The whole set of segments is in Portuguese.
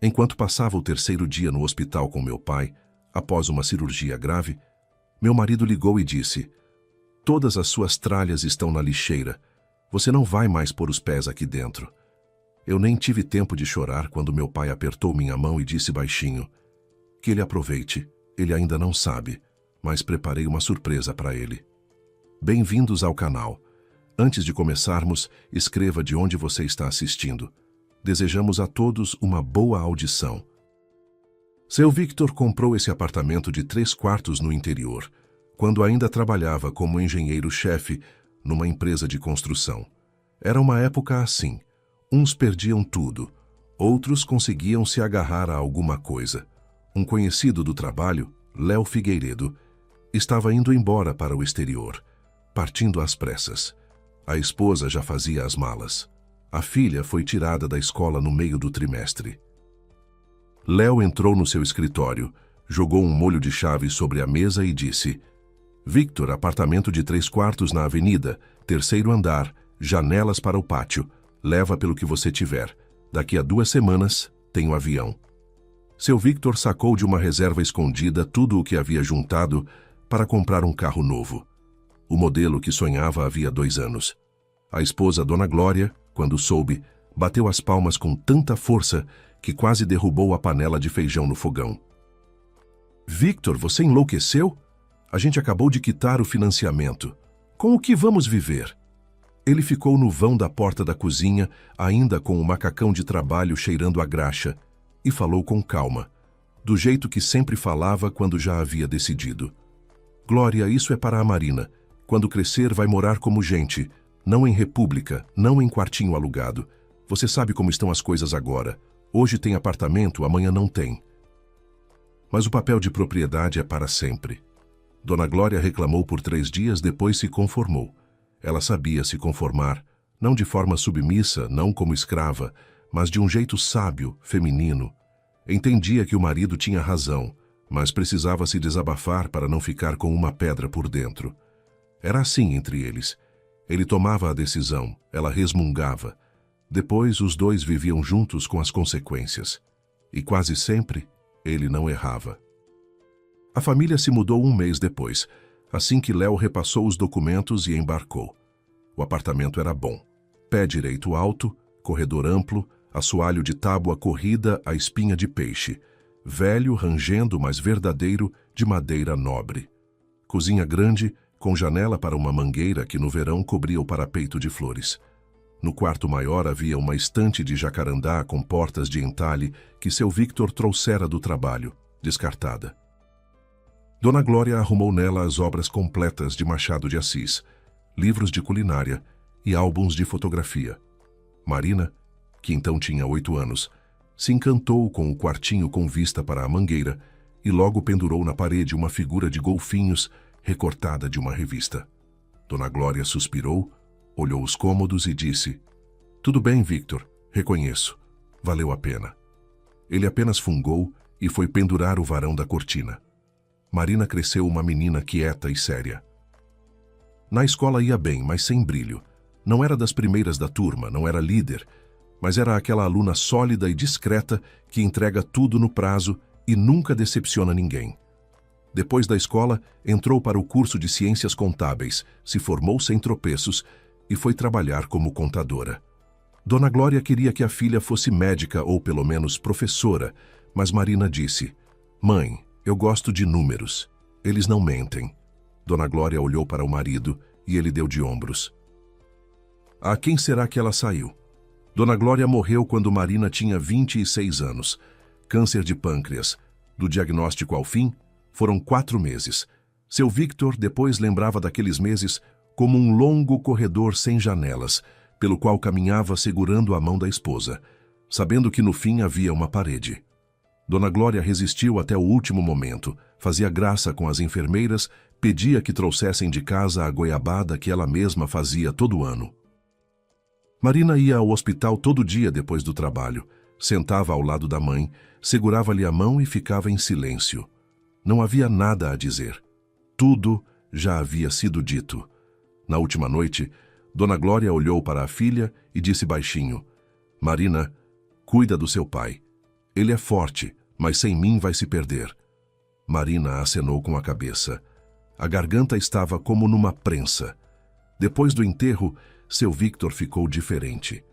Enquanto passava o terceiro dia no hospital com meu pai, após uma cirurgia grave, meu marido ligou e disse: "Todas as suas tralhas estão na lixeira. Você não vai mais pôr os pés aqui dentro." Eu nem tive tempo de chorar quando meu pai apertou minha mão e disse baixinho: "Que ele aproveite, ele ainda não sabe, mas preparei uma surpresa para ele." Bem-vindos ao canal. Antes de começarmos, escreva de onde você está assistindo. Desejamos a todos uma boa audição. Seu Victor comprou esse apartamento de 3 quartos no interior, quando ainda trabalhava como engenheiro-chefe numa empresa de construção. Era uma época assim. Uns perdiam tudo, outros conseguiam se agarrar a alguma coisa. Um conhecido do trabalho, Léo Figueiredo, estava indo embora para o exterior, partindo às pressas. A esposa já fazia as malas. A filha foi tirada da escola no meio do trimestre. Léo entrou no seu escritório, jogou um molho de chave sobre a mesa e disse: "Victor, apartamento de 3 quartos na avenida, 3º andar, janelas para o pátio. Leva pelo que você tiver. Daqui a 2 semanas, tem o avião." Seu Victor sacou de uma reserva escondida tudo o que havia juntado para comprar um carro novo. O modelo que sonhava havia 2 anos. A esposa, Dona Glória, quando soube, bateu as palmas com tanta força que quase derrubou a panela de feijão no fogão. "Victor, você enlouqueceu? A gente acabou de quitar o financiamento. Com o que vamos viver?" Ele ficou no vão da porta da cozinha, ainda com o macacão de trabalho cheirando a graxa, e falou com calma, do jeito que sempre falava quando já havia decidido. "Glória, isso é para a Marina. Quando crescer vai morar como gente, não em república, não em quartinho alugado. Você sabe como estão as coisas agora. Hoje tem apartamento, amanhã não tem. Mas o papel de propriedade é para sempre." Dona Glória reclamou por 3 dias, depois se conformou. Ela sabia se conformar, não de forma submissa, não como escrava, mas de um jeito sábio, feminino. Entendia que o marido tinha razão, mas precisava se desabafar para não ficar com uma pedra por dentro. Era assim entre eles. Ele tomava a decisão, ela resmungava. Depois, os dois viviam juntos com as consequências. E quase sempre, ele não errava. A família se mudou 1 mês depois, assim que Léo repassou os documentos e embarcou. O apartamento era bom. Pé direito alto, corredor amplo, assoalho de tábua corrida a espinha de peixe. Velho, rangendo, mas verdadeiro, de madeira nobre. Cozinha grande, com janela para uma mangueira que no verão cobria o parapeito de flores. No quarto maior havia uma estante de jacarandá com portas de entalhe que seu Victor trouxera do trabalho, descartada. Dona Glória arrumou nela as obras completas de Machado de Assis, livros de culinária e álbuns de fotografia. Marina, que então tinha 8 anos, se encantou com o quartinho com vista para a mangueira e logo pendurou na parede uma figura de golfinhos recortada de uma revista. Dona Glória suspirou, olhou os cômodos e disse: "Tudo bem, Victor, reconheço. Valeu a pena." Ele apenas fungou e foi pendurar o varão da cortina. Marina cresceu uma menina quieta e séria. Na escola ia bem, mas sem brilho. Não era das primeiras da turma, não era líder, mas era aquela aluna sólida e discreta que entrega tudo no prazo e nunca decepciona ninguém. Depois da escola, entrou para o curso de Ciências Contábeis, se formou sem tropeços e foi trabalhar como contadora. Dona Glória queria que a filha fosse médica ou pelo menos professora, mas Marina disse: "Mãe, eu gosto de números. Eles não mentem." Dona Glória olhou para o marido e ele deu de ombros. A quem será que ela saiu? Dona Glória morreu quando Marina tinha 26 anos. Câncer de pâncreas. Do diagnóstico ao fim, foram 4 meses. Seu Victor depois lembrava daqueles meses como um longo corredor sem janelas, pelo qual caminhava segurando a mão da esposa, sabendo que no fim havia uma parede. Dona Glória resistiu até o último momento, fazia graça com as enfermeiras, pedia que trouxessem de casa a goiabada que ela mesma fazia todo ano. Marina ia ao hospital todo dia depois do trabalho, sentava ao lado da mãe, segurava-lhe a mão e ficava em silêncio. Não havia nada a dizer. Tudo já havia sido dito. Na última noite, Dona Glória olhou para a filha e disse baixinho: "Marina, cuida do seu pai. Ele é forte, mas sem mim vai se perder. Marina acenou com a cabeça. A garganta estava como numa prensa. Depois do enterro, seu Victor ficou diferente.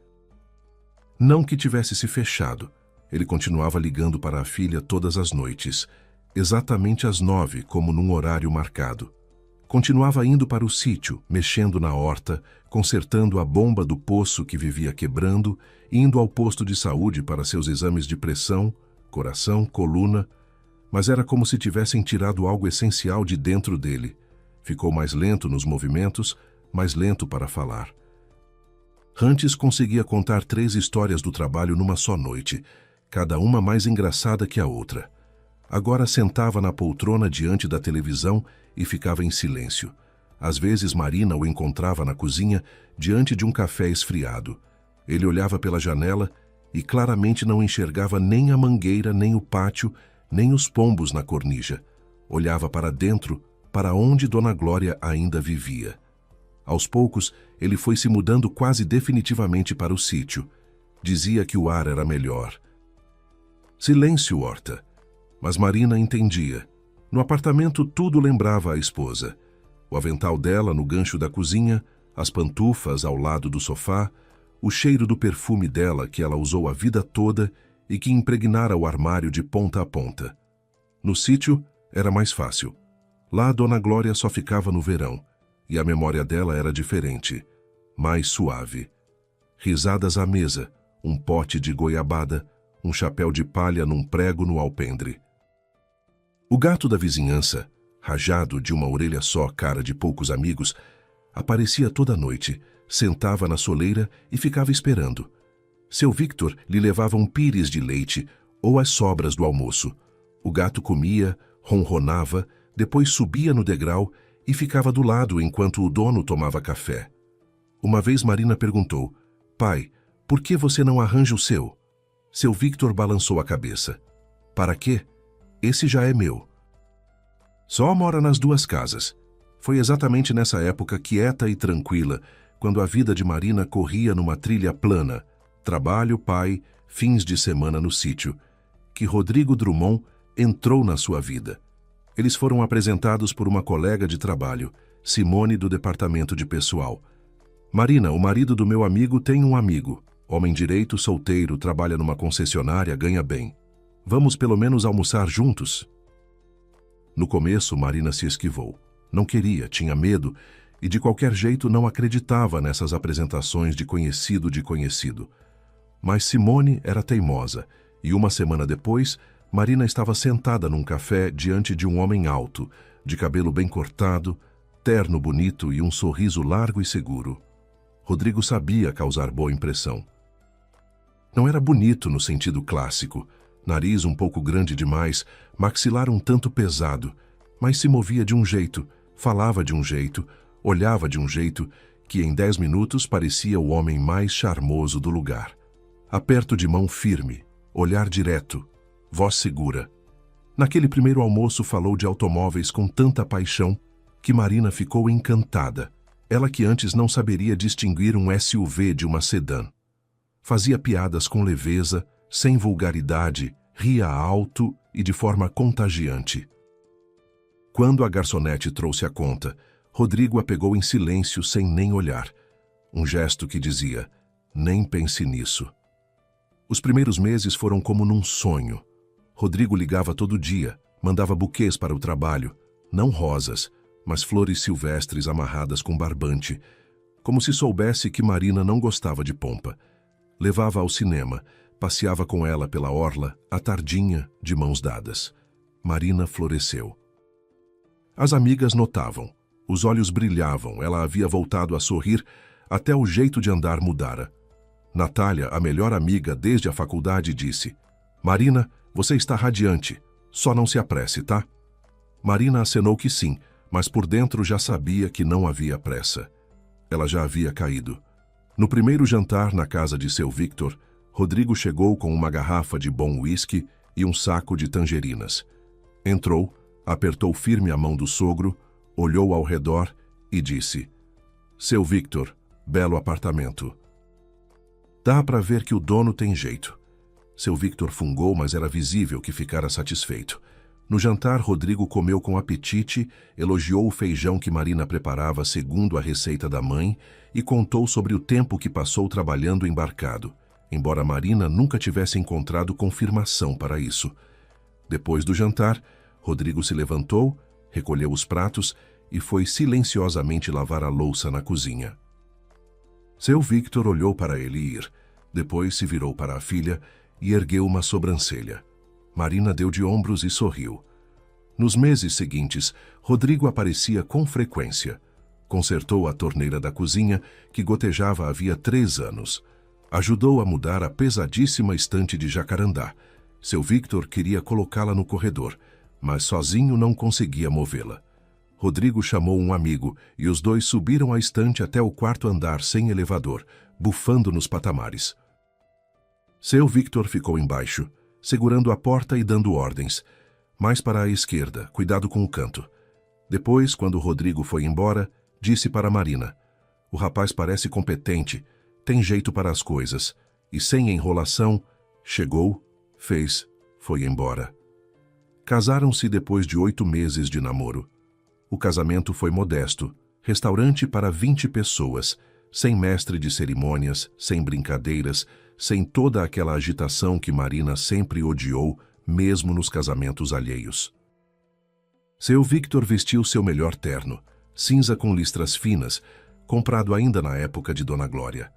Não que tivesse se fechado. Ele continuava ligando para a filha todas as noites, exatamente às 9, como num horário marcado. Continuava indo para o sítio, mexendo na horta, consertando a bomba do poço que vivia quebrando, indo ao posto de saúde para seus exames de pressão, coração, coluna, mas era como se tivessem tirado algo essencial de dentro dele. Ficou mais lento nos movimentos, mais lento para falar. Antes conseguia contar 3 histórias do trabalho numa só noite, cada uma mais engraçada que a outra. Agora sentava na poltrona diante da televisão e ficava em silêncio. Às vezes Marina o encontrava na cozinha, diante de um café esfriado. Ele olhava pela janela e claramente não enxergava nem a mangueira, nem o pátio, nem os pombos na cornija. Olhava para dentro, para onde Dona Glória ainda vivia. Aos poucos, ele foi se mudando quase definitivamente para o sítio. Dizia que o ar era melhor. Silêncio, Horta. Mas Marina entendia. No apartamento tudo lembrava a esposa. O avental dela no gancho da cozinha, as pantufas ao lado do sofá, o cheiro do perfume dela que ela usou a vida toda e que impregnara o armário de ponta a ponta. No sítio era mais fácil. Lá Dona Glória só ficava no verão, e a memória dela era diferente, mais suave. Risadas à mesa, um pote de goiabada, um chapéu de palha num prego no alpendre. O gato da vizinhança, rajado de uma orelha só, cara de poucos amigos, aparecia toda noite, sentava na soleira e ficava esperando. Seu Victor lhe levava um pires de leite ou as sobras do almoço. O gato comia, ronronava, depois subia no degrau e ficava do lado enquanto o dono tomava café. Uma vez Marina perguntou: "Pai, por que você não arranja o seu?" Seu Victor balançou a cabeça. "Para quê? Esse já é meu." Só mora nas 2 casas. Foi exatamente nessa época quieta e tranquila, quando a vida de Marina corria numa trilha plana, trabalho, pai, fins de semana no sítio, que Rodrigo Drummond entrou na sua vida. Eles foram apresentados por uma colega de trabalho, Simone, do departamento de pessoal. "Marina, o marido do meu amigo tem um amigo. Homem direito, solteiro, trabalha numa concessionária, ganha bem. Vamos pelo menos almoçar juntos?" No começo, Marina se esquivou. Não queria, tinha medo e de qualquer jeito não acreditava nessas apresentações de conhecido. Mas Simone era teimosa e uma semana depois, Marina estava sentada num café diante de um homem alto, de cabelo bem cortado, terno bonito e um sorriso largo e seguro. Rodrigo sabia causar boa impressão. Não era bonito no sentido clássico, nariz um pouco grande demais, maxilar um tanto pesado, mas se movia de um jeito, falava de um jeito, olhava de um jeito, que em 10 minutos parecia o homem mais charmoso do lugar. Aperto de mão firme, olhar direto, voz segura. Naquele primeiro almoço falou de automóveis com tanta paixão que Marina ficou encantada, ela que antes não saberia distinguir um SUV de uma sedã. Fazia piadas com leveza, sem vulgaridade, ria alto e de forma contagiante. Quando a garçonete trouxe a conta, Rodrigo a pegou em silêncio sem nem olhar. Um gesto que dizia: "Nem pense nisso." Os primeiros meses foram como num sonho. Rodrigo ligava todo dia, mandava buquês para o trabalho, não rosas, mas flores silvestres amarradas com barbante, como se soubesse que Marina não gostava de pompa. Levava ao cinema, passeava com ela pela orla, à tardinha, de mãos dadas. Marina floresceu. As amigas notavam. Os olhos brilhavam, ela havia voltado a sorrir, até o jeito de andar mudara. Natália, a melhor amiga desde a faculdade, disse: "Marina, você está radiante, só não se apresse, tá?" Marina acenou que sim, mas por dentro já sabia que não havia pressa. Ela já havia caído. No primeiro jantar na casa de seu Victor, Rodrigo chegou com uma garrafa de bom uísque e um saco de tangerinas. Entrou, apertou firme a mão do sogro, olhou ao redor e disse: "Seu Victor, belo apartamento. Dá para ver que o dono tem jeito. Seu Victor fungou, mas era visível que ficara satisfeito. No jantar, Rodrigo comeu com apetite, elogiou o feijão que Marina preparava segundo a receita da mãe e contou sobre o tempo que passou trabalhando embarcado, embora Marina nunca tivesse encontrado confirmação para isso. Depois do jantar, Rodrigo se levantou, recolheu os pratos e foi silenciosamente lavar a louça na cozinha. Seu Victor olhou para ele ir, depois se virou para a filha e ergueu uma sobrancelha. Marina deu de ombros e sorriu. Nos meses seguintes, Rodrigo aparecia com frequência. Consertou a torneira da cozinha, que gotejava havia 3 anos. Ajudou a mudar a pesadíssima estante de jacarandá. Seu Victor queria colocá-la no corredor, mas sozinho não conseguia movê-la. Rodrigo chamou um amigo e os dois subiram a estante até o 4º andar sem elevador, bufando nos patamares. Seu Victor ficou embaixo, segurando a porta e dando ordens. Mais para a esquerda, cuidado com o canto. Depois, quando Rodrigo foi embora, disse para Marina: "O rapaz parece competente, tem jeito para as coisas." E sem enrolação, chegou, fez, foi embora. Casaram-se depois de 8 meses de namoro. O casamento foi modesto, restaurante para 20 pessoas, sem mestre de cerimônias, sem brincadeiras, sem toda aquela agitação que Marina sempre odiou, mesmo nos casamentos alheios. Seu Victor vestiu seu melhor terno, cinza com listras finas, comprado ainda na época de Dona Glória.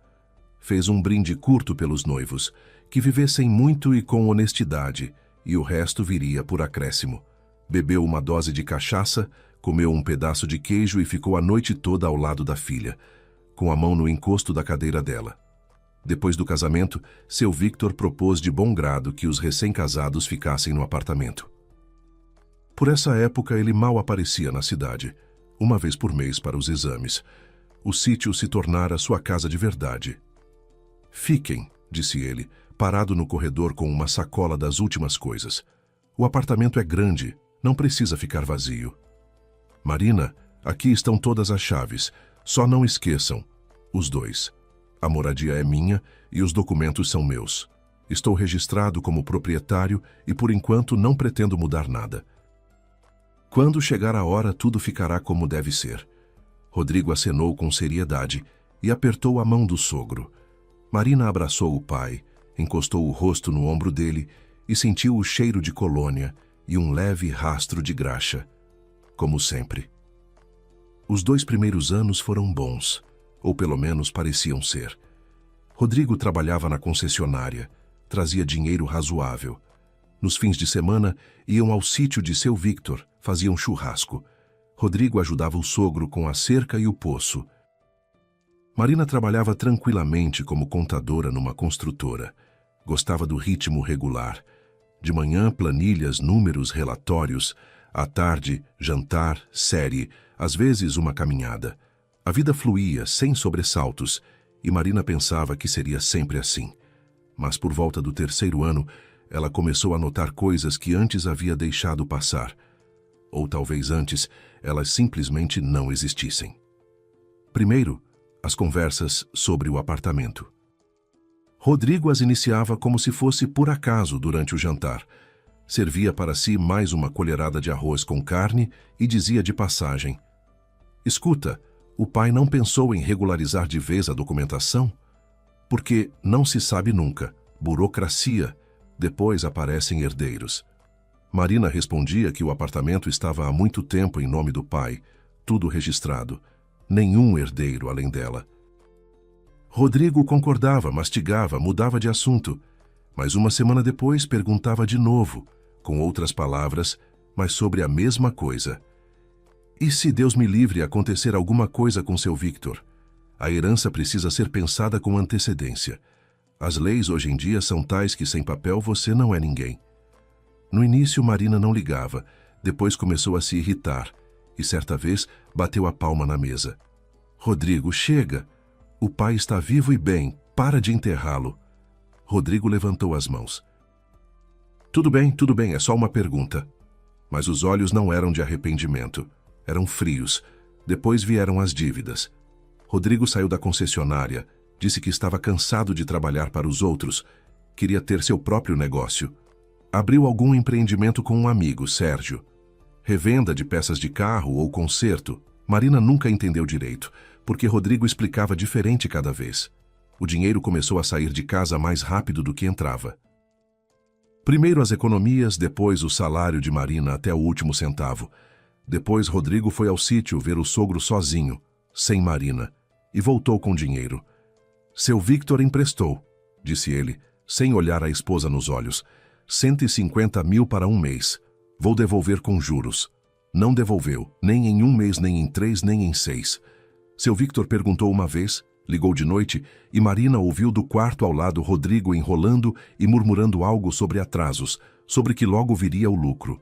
Fez um brinde curto pelos noivos, que vivessem muito e com honestidade, e o resto viria por acréscimo. Bebeu uma dose de cachaça, comeu um pedaço de queijo e ficou a noite toda ao lado da filha, com a mão no encosto da cadeira dela. Depois do casamento, seu Victor propôs de bom grado que os recém-casados ficassem no apartamento. Por essa época, ele mal aparecia na cidade, uma vez por mês para os exames. O sítio se tornara sua casa de verdade. "Fiquem", disse ele, parado no corredor com uma sacola das últimas coisas. "O apartamento é grande, não precisa ficar vazio." "Marina, aqui estão todas as chaves. Só não esqueçam, os dois. A moradia é minha e os documentos são meus. Estou registrado como proprietário e, por enquanto, não pretendo mudar nada. Quando chegar a hora, tudo ficará como deve ser." Rodrigo acenou com seriedade e apertou a mão do sogro. Marina abraçou o pai, encostou o rosto no ombro dele e sentiu o cheiro de colônia e um leve rastro de graxa. Como sempre. Os 2 primeiros anos foram bons, ou pelo menos pareciam ser. Rodrigo trabalhava na concessionária, trazia dinheiro razoável. Nos fins de semana, iam ao sítio de seu Victor, faziam churrasco. Rodrigo ajudava o sogro com a cerca e o poço. Marina trabalhava tranquilamente como contadora numa construtora. Gostava do ritmo regular. De manhã, planilhas, números, relatórios. À tarde, jantar, série, às vezes uma caminhada. A vida fluía, sem sobressaltos, e Marina pensava que seria sempre assim. Mas por volta do 3º ano, ela começou a notar coisas que antes havia deixado passar. Ou talvez antes, elas simplesmente não existissem. Primeiro, as conversas sobre o apartamento. Rodrigo as iniciava como se fosse por acaso durante o jantar. Servia para si mais uma colherada de arroz com carne e dizia de passagem: "Escuta, o pai não pensou em regularizar de vez a documentação? Porque não se sabe nunca. Burocracia. Depois aparecem herdeiros." Marina respondia que o apartamento estava há muito tempo em nome do pai, tudo registrado. Nenhum herdeiro além dela. Rodrigo concordava, mastigava, mudava de assunto. Mas uma semana depois perguntava de novo, com outras palavras, mas sobre a mesma coisa. "E se Deus me livre acontecer alguma coisa com seu Victor? A herança precisa ser pensada com antecedência. As leis hoje em dia são tais que sem papel você não é ninguém." No início, Marina não ligava, depois começou a se irritar, e certa vez bateu a palma na mesa. "Rodrigo, chega! O pai está vivo e bem, para de enterrá-lo." Rodrigo levantou as mãos. Tudo bem, é só uma pergunta." Mas os olhos não eram de arrependimento. Eram frios. Depois vieram as dívidas. Rodrigo saiu da concessionária, disse que estava cansado de trabalhar para os outros Queria ter seu próprio negócio. Abriu algum empreendimento com um amigo, Sérgio. Revenda de peças de carro ou conserto. Marina nunca entendeu direito, porque Rodrigo explicava diferente cada vez. O dinheiro começou a sair de casa mais rápido do que entrava. Primeiro as economias, depois o salário de Marina até o último centavo. Depois Rodrigo foi ao sítio ver o sogro sozinho, sem Marina, e voltou com dinheiro. Seu Victor emprestou, disse ele, sem olhar a esposa nos olhos. 150 mil para um mês. Vou devolver com juros. Não devolveu, nem em um mês, nem em 3, nem em 6. Seu Victor perguntou uma vez, ligou de noite, e Marina ouviu do quarto ao lado Rodrigo enrolando e murmurando algo sobre atrasos, sobre que logo viria o lucro.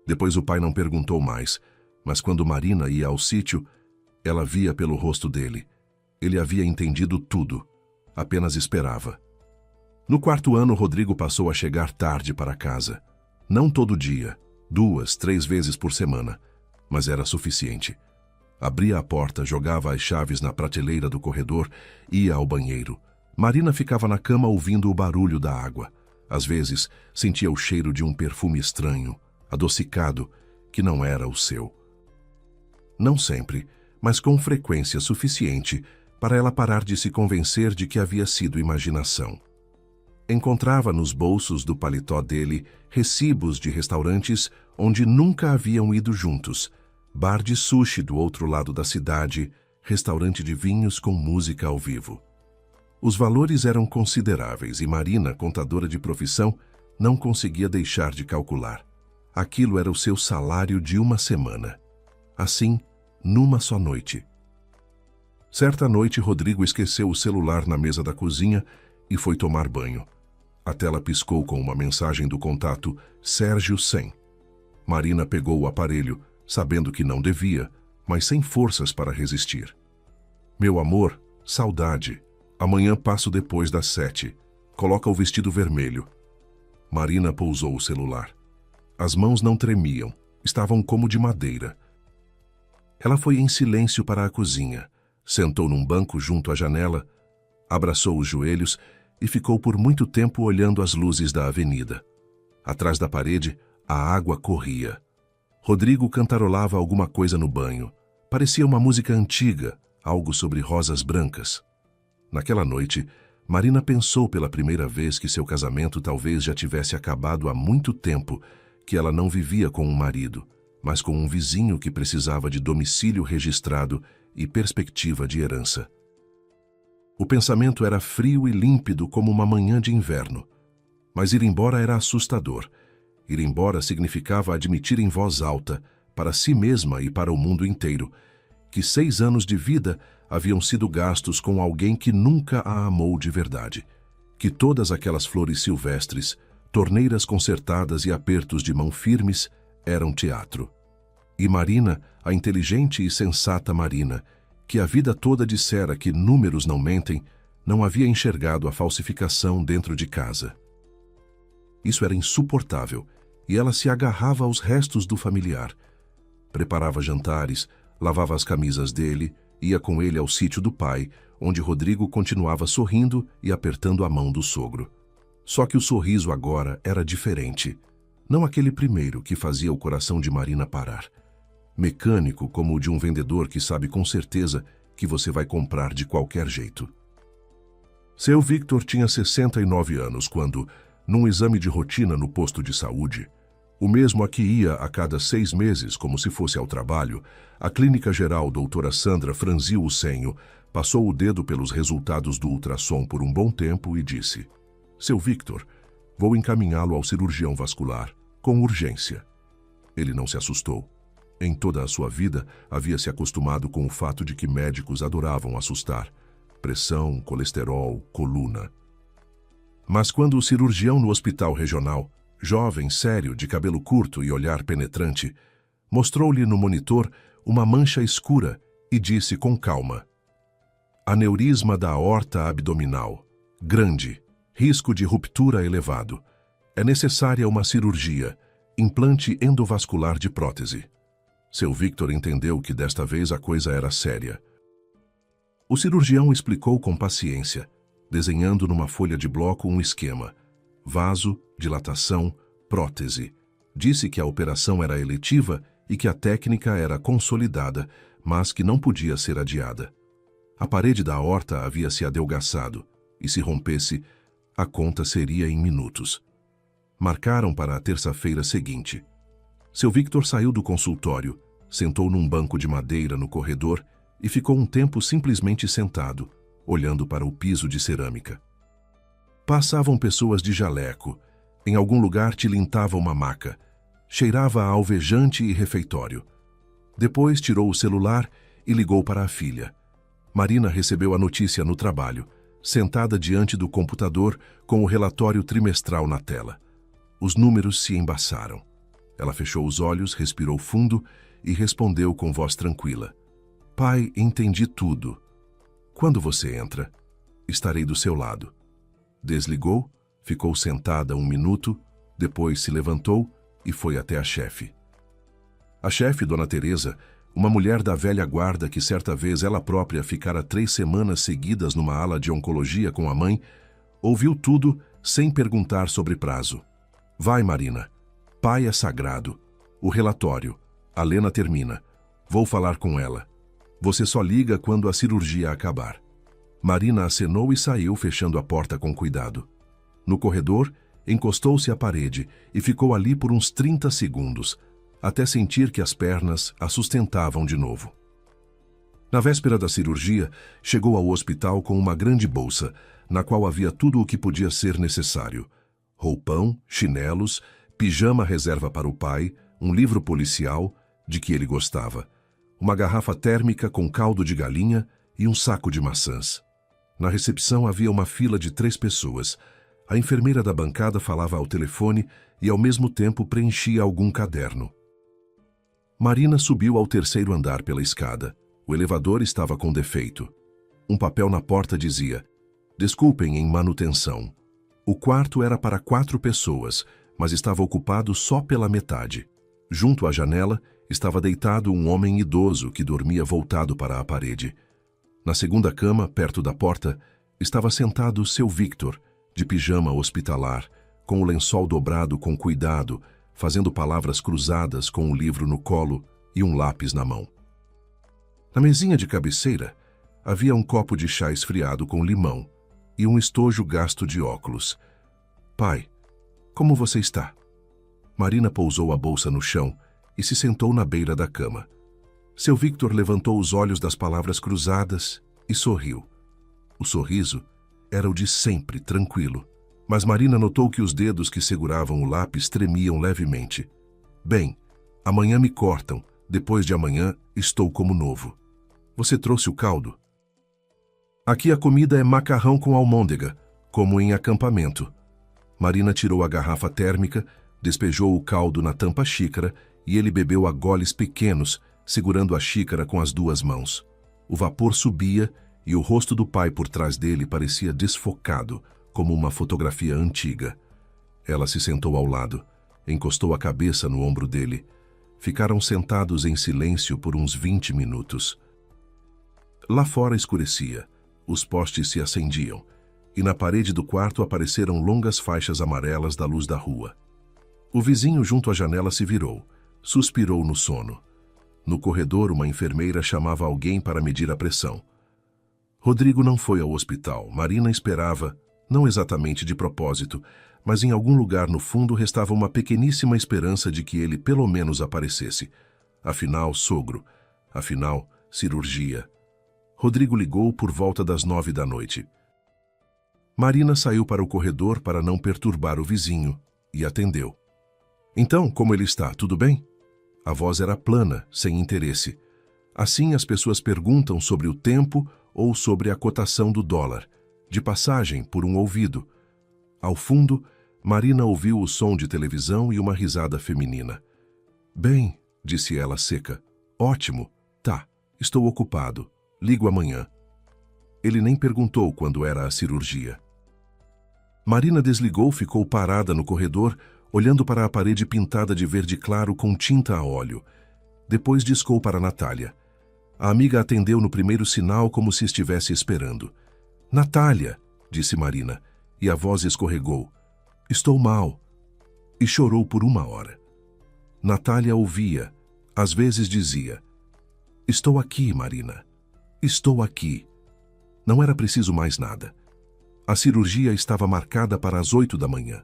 Depois o pai não perguntou mais, mas quando Marina ia ao sítio, ela via pelo rosto dele. Ele havia entendido tudo, apenas esperava. No quarto ano, Rodrigo passou a chegar tarde para casa. Não todo dia, 2, 3 vezes por semana, mas era suficiente. Abria a porta, jogava as chaves na prateleira do corredor, ia ao banheiro. Marina ficava na cama ouvindo o barulho da água. Às vezes, sentia o cheiro de um perfume estranho, adocicado, que não era o seu. Não sempre, mas com frequência suficiente para ela parar de se convencer de que havia sido imaginação. Encontrava nos bolsos do paletó dele recibos de restaurantes onde nunca haviam ido juntos, bar de sushi do outro lado da cidade, restaurante de vinhos com música ao vivo. Os valores eram consideráveis e Marina, contadora de profissão, não conseguia deixar de calcular. Aquilo era o seu salário de uma semana. Assim, numa só noite. Certa noite, Rodrigo esqueceu o celular na mesa da cozinha e foi tomar banho. A tela piscou com uma mensagem do contato Sérgio 100. Marina pegou o aparelho, sabendo que não devia, mas sem forças para resistir. Meu amor, saudade. Amanhã passo depois das 7. Coloca o vestido vermelho. Marina pousou o celular. As mãos não tremiam, estavam como de madeira. Ela foi em silêncio para a cozinha, sentou num banco junto à janela, abraçou os joelhos e ficou por muito tempo olhando as luzes da avenida. Atrás da parede, a água corria. Rodrigo cantarolava alguma coisa no banho. Parecia uma música antiga, algo sobre rosas brancas. Naquela noite, Marina pensou pela primeira vez que seu casamento talvez já tivesse acabado há muito tempo, que ela não vivia com um marido, mas com um vizinho que precisava de domicílio registrado e perspectiva de herança. O pensamento era frio e límpido como uma manhã de inverno. Mas ir embora era assustador. Ir embora significava admitir em voz alta, para si mesma e para o mundo inteiro, que 6 anos de vida haviam sido gastos com alguém que nunca a amou de verdade, que todas aquelas flores silvestres, torneiras consertadas e apertos de mão firmes eram teatro. E Marina, a inteligente e sensata Marina, que a vida toda dissera que números não mentem, não havia enxergado a falsificação dentro de casa. Isso era insuportável, e ela se agarrava aos restos do familiar. Preparava jantares, lavava as camisas dele, ia com ele ao sítio do pai, onde Rodrigo continuava sorrindo e apertando a mão do sogro. Só que o sorriso agora era diferente. Não aquele primeiro que fazia o coração de Marina parar. Mecânico como o de um vendedor que sabe com certeza que você vai comprar de qualquer jeito. Seu Victor tinha 69 anos quando, num exame de rotina no posto de saúde, o mesmo a que ia a cada 6 meses como se fosse ao trabalho, a clínica geral doutora Sandra franziu o senho, passou o dedo pelos resultados do ultrassom por um bom tempo e disse: Seu Victor, vou encaminhá-lo ao cirurgião vascular, com urgência. Ele não se assustou. Em toda a sua vida, havia se acostumado com o fato de que médicos adoravam assustar. Pressão, colesterol, coluna. Mas quando o cirurgião no hospital regional, jovem, sério, de cabelo curto e olhar penetrante, mostrou-lhe no monitor uma mancha escura e disse com calma: aneurisma da aorta abdominal, grande, risco de ruptura elevado. É necessária uma cirurgia, implante endovascular de prótese. Seu Victor entendeu que desta vez a coisa era séria. O cirurgião explicou com paciência: desenhando numa folha de bloco um esquema: vaso, dilatação, prótese. Disse que a operação era eletiva e que a técnica era consolidada, mas que não podia ser adiada. A parede da aorta havia se adelgaçado, e se rompesse, a conta seria em minutos. Marcaram para a terça-feira seguinte. Seu Victor saiu do consultório, sentou num banco de madeira no corredor e ficou um tempo simplesmente sentado, olhando para o piso de cerâmica. Passavam pessoas de jaleco. Em algum lugar tilintava uma maca. Cheirava a alvejante e refeitório. Depois tirou o celular e ligou para a filha. Marina recebeu a notícia no trabalho, sentada diante do computador com o relatório trimestral na tela. Os números se embaçaram. Ela fechou os olhos, respirou fundo e respondeu com voz tranquila: "Pai, entendi tudo. Quando você entra, estarei do seu lado." Desligou, ficou sentada um minuto, depois se levantou e foi até a chefe. A chefe, Dona Teresa, uma mulher da velha guarda que certa vez ela própria ficara 3 semanas seguidas numa ala de oncologia com a mãe, ouviu tudo sem perguntar sobre prazo. "Vai, Marina. Pai é sagrado. O relatório. A Lena termina. Vou falar com ela. Você só liga quando a cirurgia acabar." Marina acenou e saiu, fechando a porta com cuidado. No corredor, encostou-se à parede e ficou ali por uns 30 segundos, até sentir que as pernas a sustentavam de novo. Na véspera da cirurgia, chegou ao hospital com uma grande bolsa, na qual havia tudo o que podia ser necessário: roupão, chinelos, pijama reserva para o pai, um livro policial, de que ele gostava, uma garrafa térmica com caldo de galinha e um saco de maçãs. Na recepção havia uma fila de 3 pessoas. A enfermeira da bancada falava ao telefone e ao mesmo tempo preenchia algum caderno. Marina subiu ao 3º andar pela escada. O elevador estava com defeito. Um papel na porta dizia: "Desculpem, em manutenção." O quarto era para 4 pessoas, mas estava ocupado só pela metade. Junto à janela estava deitado um homem idoso que dormia voltado para a parede. Na segunda cama, perto da porta, estava sentado seu Victor, de pijama hospitalar, com o lençol dobrado com cuidado, fazendo palavras cruzadas com um livro no colo e um lápis na mão. Na mesinha de cabeceira, havia um copo de chá esfriado com limão e um estojo gasto de óculos. "Pai, como você está?" Marina pousou a bolsa no chão e se sentou na beira da cama. Seu Victor levantou os olhos das palavras cruzadas e sorriu. O sorriso era o de sempre, tranquilo, mas Marina notou que os dedos que seguravam o lápis tremiam levemente. "Bem, amanhã me cortam, depois de amanhã estou como novo. Você trouxe o caldo?" "Aqui a comida é macarrão com almôndega, como em acampamento." Marina tirou a garrafa térmica, despejou o caldo na tampa-xícara e ele bebeu a goles pequenos, segurando a xícara com as 2 mãos. O vapor subia e o rosto do pai por trás dele parecia desfocado, como uma fotografia antiga. Ela se sentou ao lado, encostou a cabeça no ombro dele. Ficaram sentados em silêncio por uns 20 minutos. Lá fora escurecia, os postes se acendiam, e na parede do quarto apareceram longas faixas amarelas da luz da rua. O vizinho junto à janela se virou, suspirou no sono. No corredor, uma enfermeira chamava alguém para medir a pressão. Rodrigo não foi ao hospital. Marina esperava, não exatamente de propósito, mas em algum lugar no fundo restava uma pequeníssima esperança de que ele pelo menos aparecesse. Afinal, sogro. Afinal, cirurgia. Rodrigo ligou por volta das 9 da noite. Marina saiu para o corredor para não perturbar o vizinho e atendeu. "Então, como ele está? Tudo bem?" A voz era plana, sem interesse. Assim as pessoas perguntam sobre o tempo ou sobre a cotação do dólar, de passagem por um ouvido. Ao fundo, Marina ouviu o som de televisão e uma risada feminina. "Bem", disse ela seca. "Ótimo. Tá, estou ocupado. Ligo amanhã." Ele nem perguntou quando era a cirurgia. Marina desligou, ficou parada no corredor, olhando para a parede pintada de verde claro com tinta a óleo. Depois discou para Natália. A amiga atendeu no primeiro sinal como se estivesse esperando. "Natália, disse Marina, e a voz escorregou. Estou mal. E chorou por 1 hora. Natália ouvia, às vezes dizia, estou aqui, Marina. Estou aqui. Não era preciso mais nada. A cirurgia estava marcada para as 8 da manhã.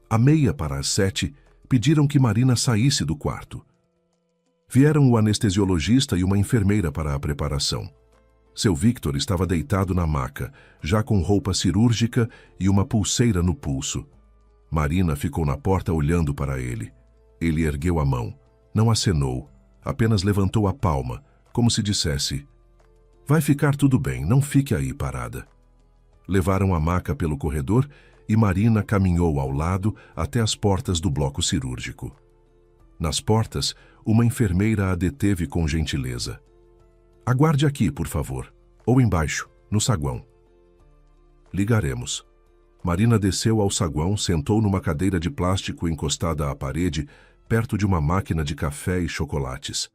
À meia para as 7, pediram que Marina saísse do quarto. Vieram o anestesiologista e uma enfermeira para a preparação. Seu Victor estava deitado na maca, já com roupa cirúrgica e uma pulseira no pulso. Marina ficou na porta olhando para ele. Ele ergueu a mão, não acenou, apenas levantou a palma, como se dissesse: vai ficar tudo bem, não fique aí parada. Levaram a maca pelo corredor e Marina caminhou ao lado até as portas do bloco cirúrgico. Nas portas, uma enfermeira a deteve com gentileza. Aguarde aqui, por favor, ou embaixo, no saguão. Ligaremos. Marina desceu ao saguão, sentou numa cadeira de plástico encostada à parede, perto de uma máquina de café e chocolates.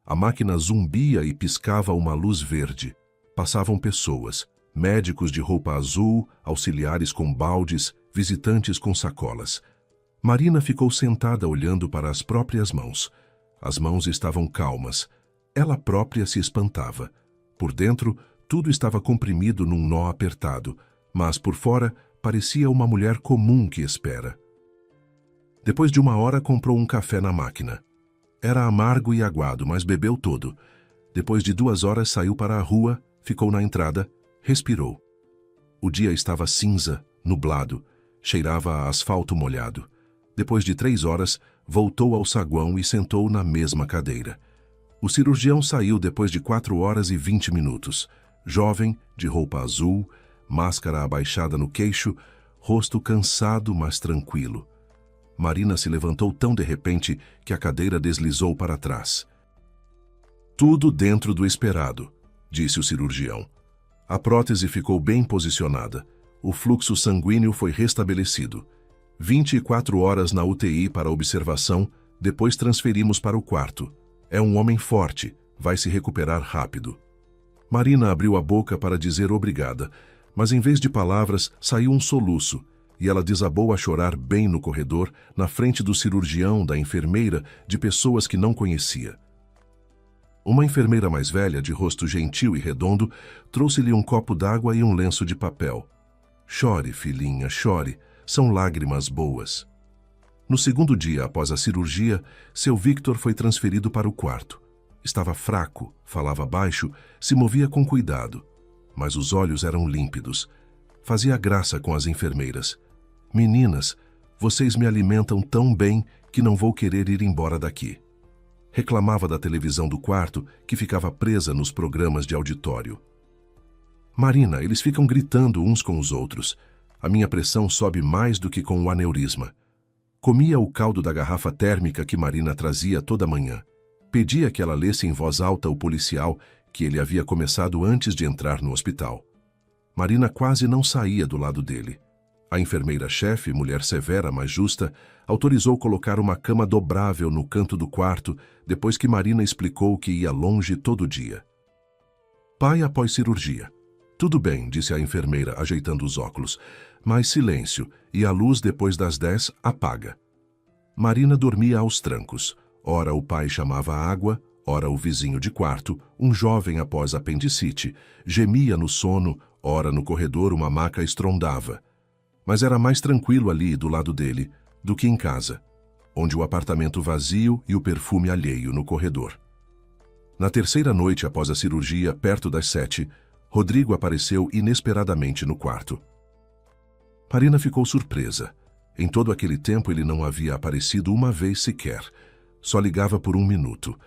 A máquina zumbia e piscava uma luz verde. Passavam pessoas, médicos de roupa azul, auxiliares com baldes, visitantes com sacolas. Marina ficou sentada olhando para as próprias mãos. As mãos estavam calmas. Ela própria se espantava. Por dentro, tudo estava comprimido num nó apertado, mas por fora parecia uma mulher comum que espera. Depois de 1 hora, comprou um café na máquina. Era amargo e aguado, mas bebeu todo. Depois de 2 horas, saiu para a rua, ficou na entrada, respirou. O dia estava cinza, nublado, cheirava a asfalto molhado. Depois de 3 horas, voltou ao saguão e sentou na mesma cadeira. O cirurgião saiu depois de 4 horas e 20 minutos. Jovem, de roupa azul, máscara abaixada no queixo, rosto cansado, mas tranquilo. Marina se levantou tão de repente que a cadeira deslizou para trás. Tudo dentro do esperado, disse o cirurgião. A prótese ficou bem posicionada. O fluxo sanguíneo foi restabelecido. 24 horas na UTI para observação, depois transferimos para o quarto. É um homem forte, vai se recuperar rápido. Marina abriu a boca para dizer obrigada, mas em vez de palavras saiu um soluço, e ela desabou a chorar bem no corredor, na frente do cirurgião, da enfermeira, de pessoas que não conhecia. Uma enfermeira mais velha, de rosto gentil e redondo, trouxe-lhe um copo d'água e um lenço de papel. Chore, filhinha, chore, são lágrimas boas. No segundo dia após a cirurgia, seu Victor foi transferido para o quarto. Estava fraco, falava baixo, se movia com cuidado, mas os olhos eram límpidos. Fazia graça com as enfermeiras. Meninas, vocês me alimentam tão bem que não vou querer ir embora daqui. Reclamava da televisão do quarto, que ficava presa nos programas de auditório. Marina, eles ficam gritando uns com os outros. A minha pressão sobe mais do que com o aneurisma. Comia o caldo da garrafa térmica que Marina trazia toda manhã. Pedia que ela lesse em voz alta o policial que ele havia começado antes de entrar no hospital. Marina quase não saía do lado dele. A enfermeira-chefe, mulher severa, mas justa, autorizou colocar uma cama dobrável no canto do quarto depois que Marina explicou que ia longe todo dia. Pai após cirurgia. Tudo bem, disse a enfermeira, ajeitando os óculos, mas silêncio, e a luz depois das 10 apaga. Marina dormia aos trancos. Ora o pai chamava água, ora o vizinho de quarto, um jovem após apendicite, gemia no sono, ora no corredor uma maca estrondava. Mas era mais tranquilo ali, do lado dele, do que em casa, onde o apartamento vazio e o perfume alheio no corredor. Na terceira noite após a cirurgia, perto das 7, Rodrigo apareceu inesperadamente no quarto. Marina ficou surpresa. Em todo aquele tempo ele não havia aparecido uma vez sequer. Só ligava por 1 minuto.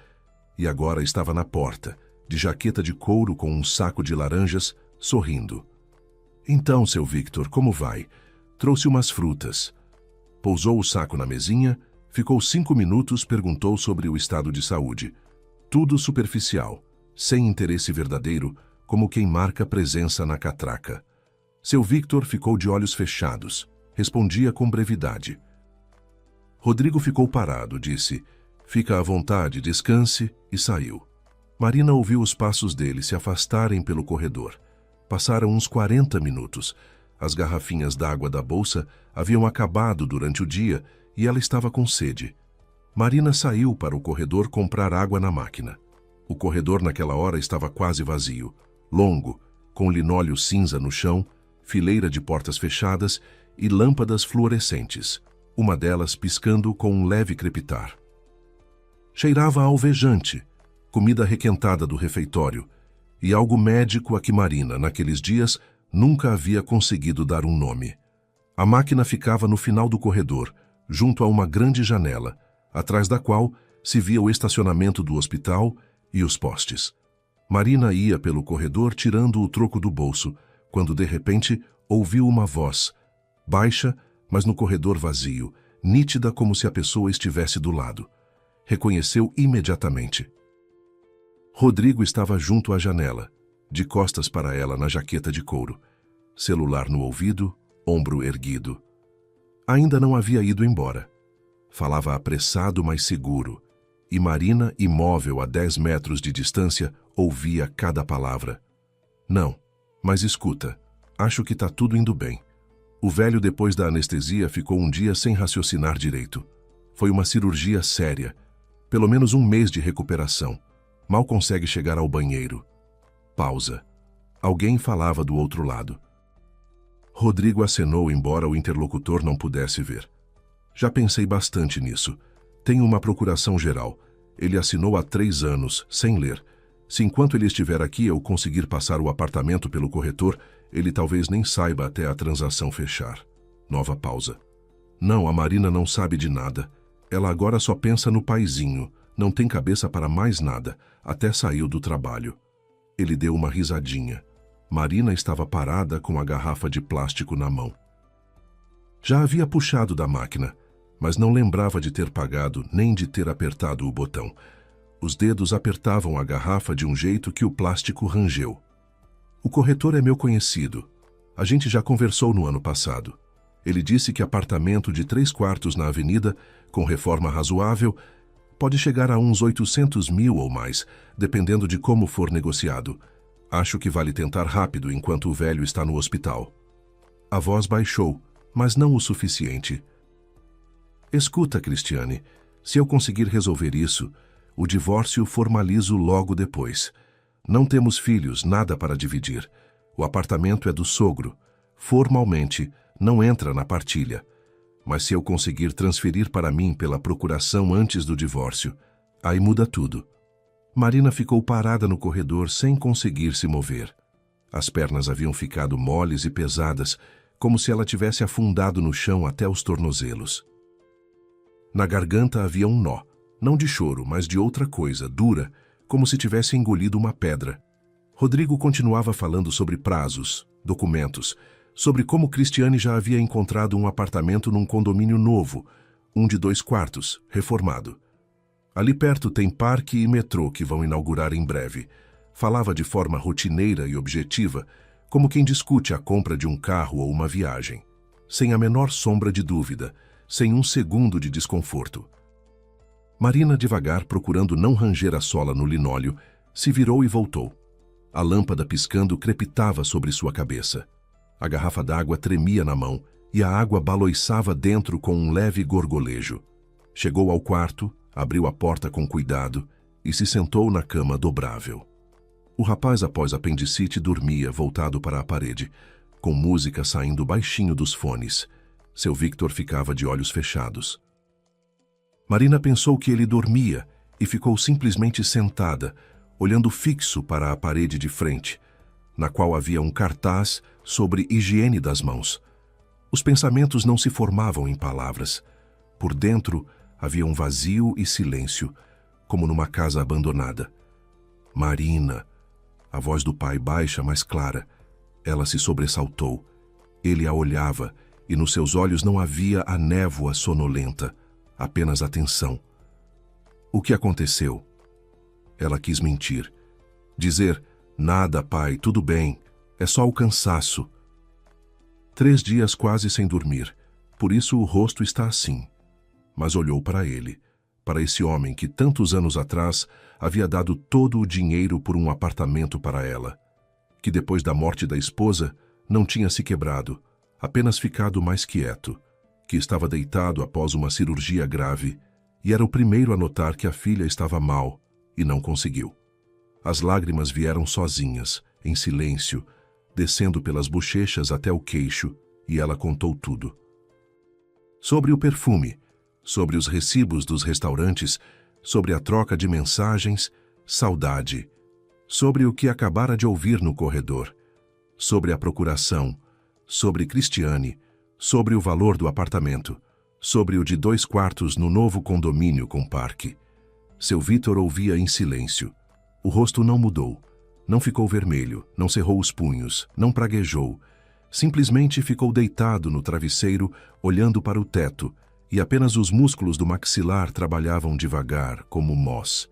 E agora estava na porta, de jaqueta de couro com um saco de laranjas, sorrindo. Então, seu Victor, como vai? Trouxe umas frutas. Pousou o saco na mesinha, ficou 5 minutos, perguntou sobre o estado de saúde. Tudo superficial, sem interesse verdadeiro, como quem marca presença na catraca. Seu Victor ficou de olhos fechados, respondia com brevidade. Rodrigo ficou parado, disse, fica à vontade, descanse, e saiu. Marina ouviu os passos dele se afastarem pelo corredor. Passaram uns 40 minutos. As garrafinhas d'água da bolsa haviam acabado durante o dia e ela estava com sede. Marina saiu para o corredor comprar água na máquina. O corredor naquela hora estava quase vazio, longo, com linóleo cinza no chão, fileira de portas fechadas e lâmpadas fluorescentes, uma delas piscando com um leve crepitar. Cheirava a alvejante, comida requentada do refeitório, e algo médico a que Marina, naqueles dias, nunca havia conseguido dar um nome. A máquina ficava no final do corredor, junto a uma grande janela, atrás da qual se via o estacionamento do hospital e os postes. Marina ia pelo corredor tirando o troco do bolso, quando de repente ouviu uma voz, baixa, mas no corredor vazio, nítida como se a pessoa estivesse do lado. Reconheceu imediatamente. Rodrigo estava junto à janela, de costas para ela na jaqueta de couro, celular no ouvido, ombro erguido. Ainda não havia ido embora. Falava apressado, mas seguro, e Marina, imóvel a 10 metros de distância, ouvia cada palavra. Não, mas escuta, acho que tá tudo indo bem. O velho, depois da anestesia, ficou um dia sem raciocinar direito. Foi uma cirurgia séria, pelo menos um mês de recuperação. Mal consegue chegar ao banheiro. Pausa. Alguém falava do outro lado. Rodrigo acenou, embora o interlocutor não pudesse ver. Já pensei bastante nisso. Tenho uma procuração geral. Ele assinou há 3 anos, sem ler. Se enquanto ele estiver aqui eu conseguir passar o apartamento pelo corretor, ele talvez nem saiba até a transação fechar. Nova pausa. Não, a Marina não sabe de nada. Ela agora só pensa no paizinho. Não tem cabeça para mais nada. Até saiu do trabalho. Ele deu uma risadinha. Marina estava parada com a garrafa de plástico na mão. Já havia puxado da máquina, mas não lembrava de ter pagado nem de ter apertado o botão. Os dedos apertavam a garrafa de um jeito que o plástico rangeu. O corretor é meu conhecido. A gente já conversou no ano passado. Ele disse que apartamento de 3 quartos na avenida, com reforma razoável, pode chegar a uns 800 mil ou mais, dependendo de como for negociado. Acho que vale tentar rápido enquanto o velho está no hospital. A voz baixou, mas não o suficiente. Escuta, Cristiane, se eu conseguir resolver isso, o divórcio formalizo logo depois. Não temos filhos, nada para dividir. O apartamento é do sogro. Formalmente, não entra na partilha. Mas se eu conseguir transferir para mim pela procuração antes do divórcio, aí muda tudo. Marina ficou parada no corredor sem conseguir se mover. As pernas haviam ficado moles e pesadas, como se ela tivesse afundado no chão até os tornozelos. Na garganta havia um nó, não de choro, mas de outra coisa, dura, como se tivesse engolido uma pedra. Rodrigo continuava falando sobre prazos, documentos, sobre como Cristiane já havia encontrado um apartamento num condomínio novo, um de 2 quartos, reformado. Ali perto tem parque e metrô que vão inaugurar em breve. Falava de forma rotineira e objetiva, como quem discute a compra de um carro ou uma viagem. Sem a menor sombra de dúvida, sem um segundo de desconforto. Marina, devagar, procurando não ranger a sola no linóleo, se virou e voltou. A lâmpada piscando crepitava sobre sua cabeça. A garrafa d'água tremia na mão e a água baloiçava dentro com um leve gorgolejo. Chegou ao quarto, abriu a porta com cuidado e se sentou na cama dobrável. O rapaz, após apendicite, dormia voltado para a parede, com música saindo baixinho dos fones. Seu Victor ficava de olhos fechados. Marina pensou que ele dormia e ficou simplesmente sentada, olhando fixo para a parede de frente, na qual havia um cartaz sobre higiene das mãos. Os pensamentos não se formavam em palavras. Por dentro havia um vazio e silêncio, como numa casa abandonada. Marina. A voz do pai baixa, mas clara. Ela se sobressaltou. Ele a olhava, e nos seus olhos não havia a névoa sonolenta, apenas a tensão. O que aconteceu? Ela quis mentir. Dizer, nada, pai, tudo bem, é só o cansaço. 3 dias quase sem dormir, por isso o rosto está assim. Mas olhou para ele, para esse homem que tantos anos atrás havia dado todo o dinheiro por um apartamento para ela, que depois da morte da esposa não tinha se quebrado, apenas ficado mais quieto, que estava deitado após uma cirurgia grave e era o primeiro a notar que a filha estava mal e não conseguiu. As lágrimas vieram sozinhas, em silêncio, descendo pelas bochechas até o queixo, e ela contou tudo. Sobre o perfume, sobre os recibos dos restaurantes, sobre a troca de mensagens, saudade, sobre o que acabara de ouvir no corredor, sobre a procuração, sobre Cristiane, sobre o valor do apartamento, sobre o de 2 quartos no novo condomínio com parque. Seu Vítor ouvia em silêncio. O rosto não mudou, não ficou vermelho, não cerrou os punhos, não praguejou. Simplesmente ficou deitado no travesseiro, olhando para o teto, e apenas os músculos do maxilar trabalhavam devagar, como mós.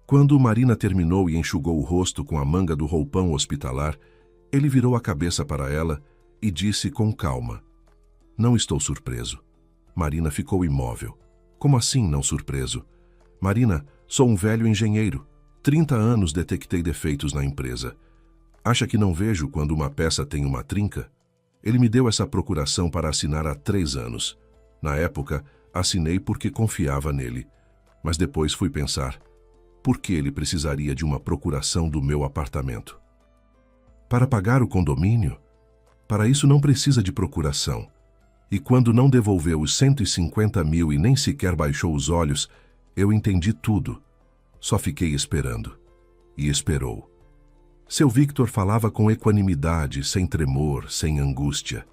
Quando Marina terminou e enxugou o rosto com a manga do roupão hospitalar, ele virou a cabeça para ela e disse com calma: "Não estou surpreso." Marina ficou imóvel. "Como assim não surpreso?" "Marina, sou um velho engenheiro. 30 anos detectei defeitos na empresa. Acha que não vejo quando uma peça tem uma trinca?" Ele me deu essa procuração para assinar há 3 anos. Na época, assinei porque confiava nele. Mas depois fui pensar, por que ele precisaria de uma procuração do meu apartamento? Para pagar o condomínio? Para isso não precisa de procuração. E quando não devolveu os 150 mil e nem sequer baixou os olhos, eu entendi tudo. Só fiquei esperando. E esperou. Seu Victor falava com equanimidade, sem tremor, sem angústia.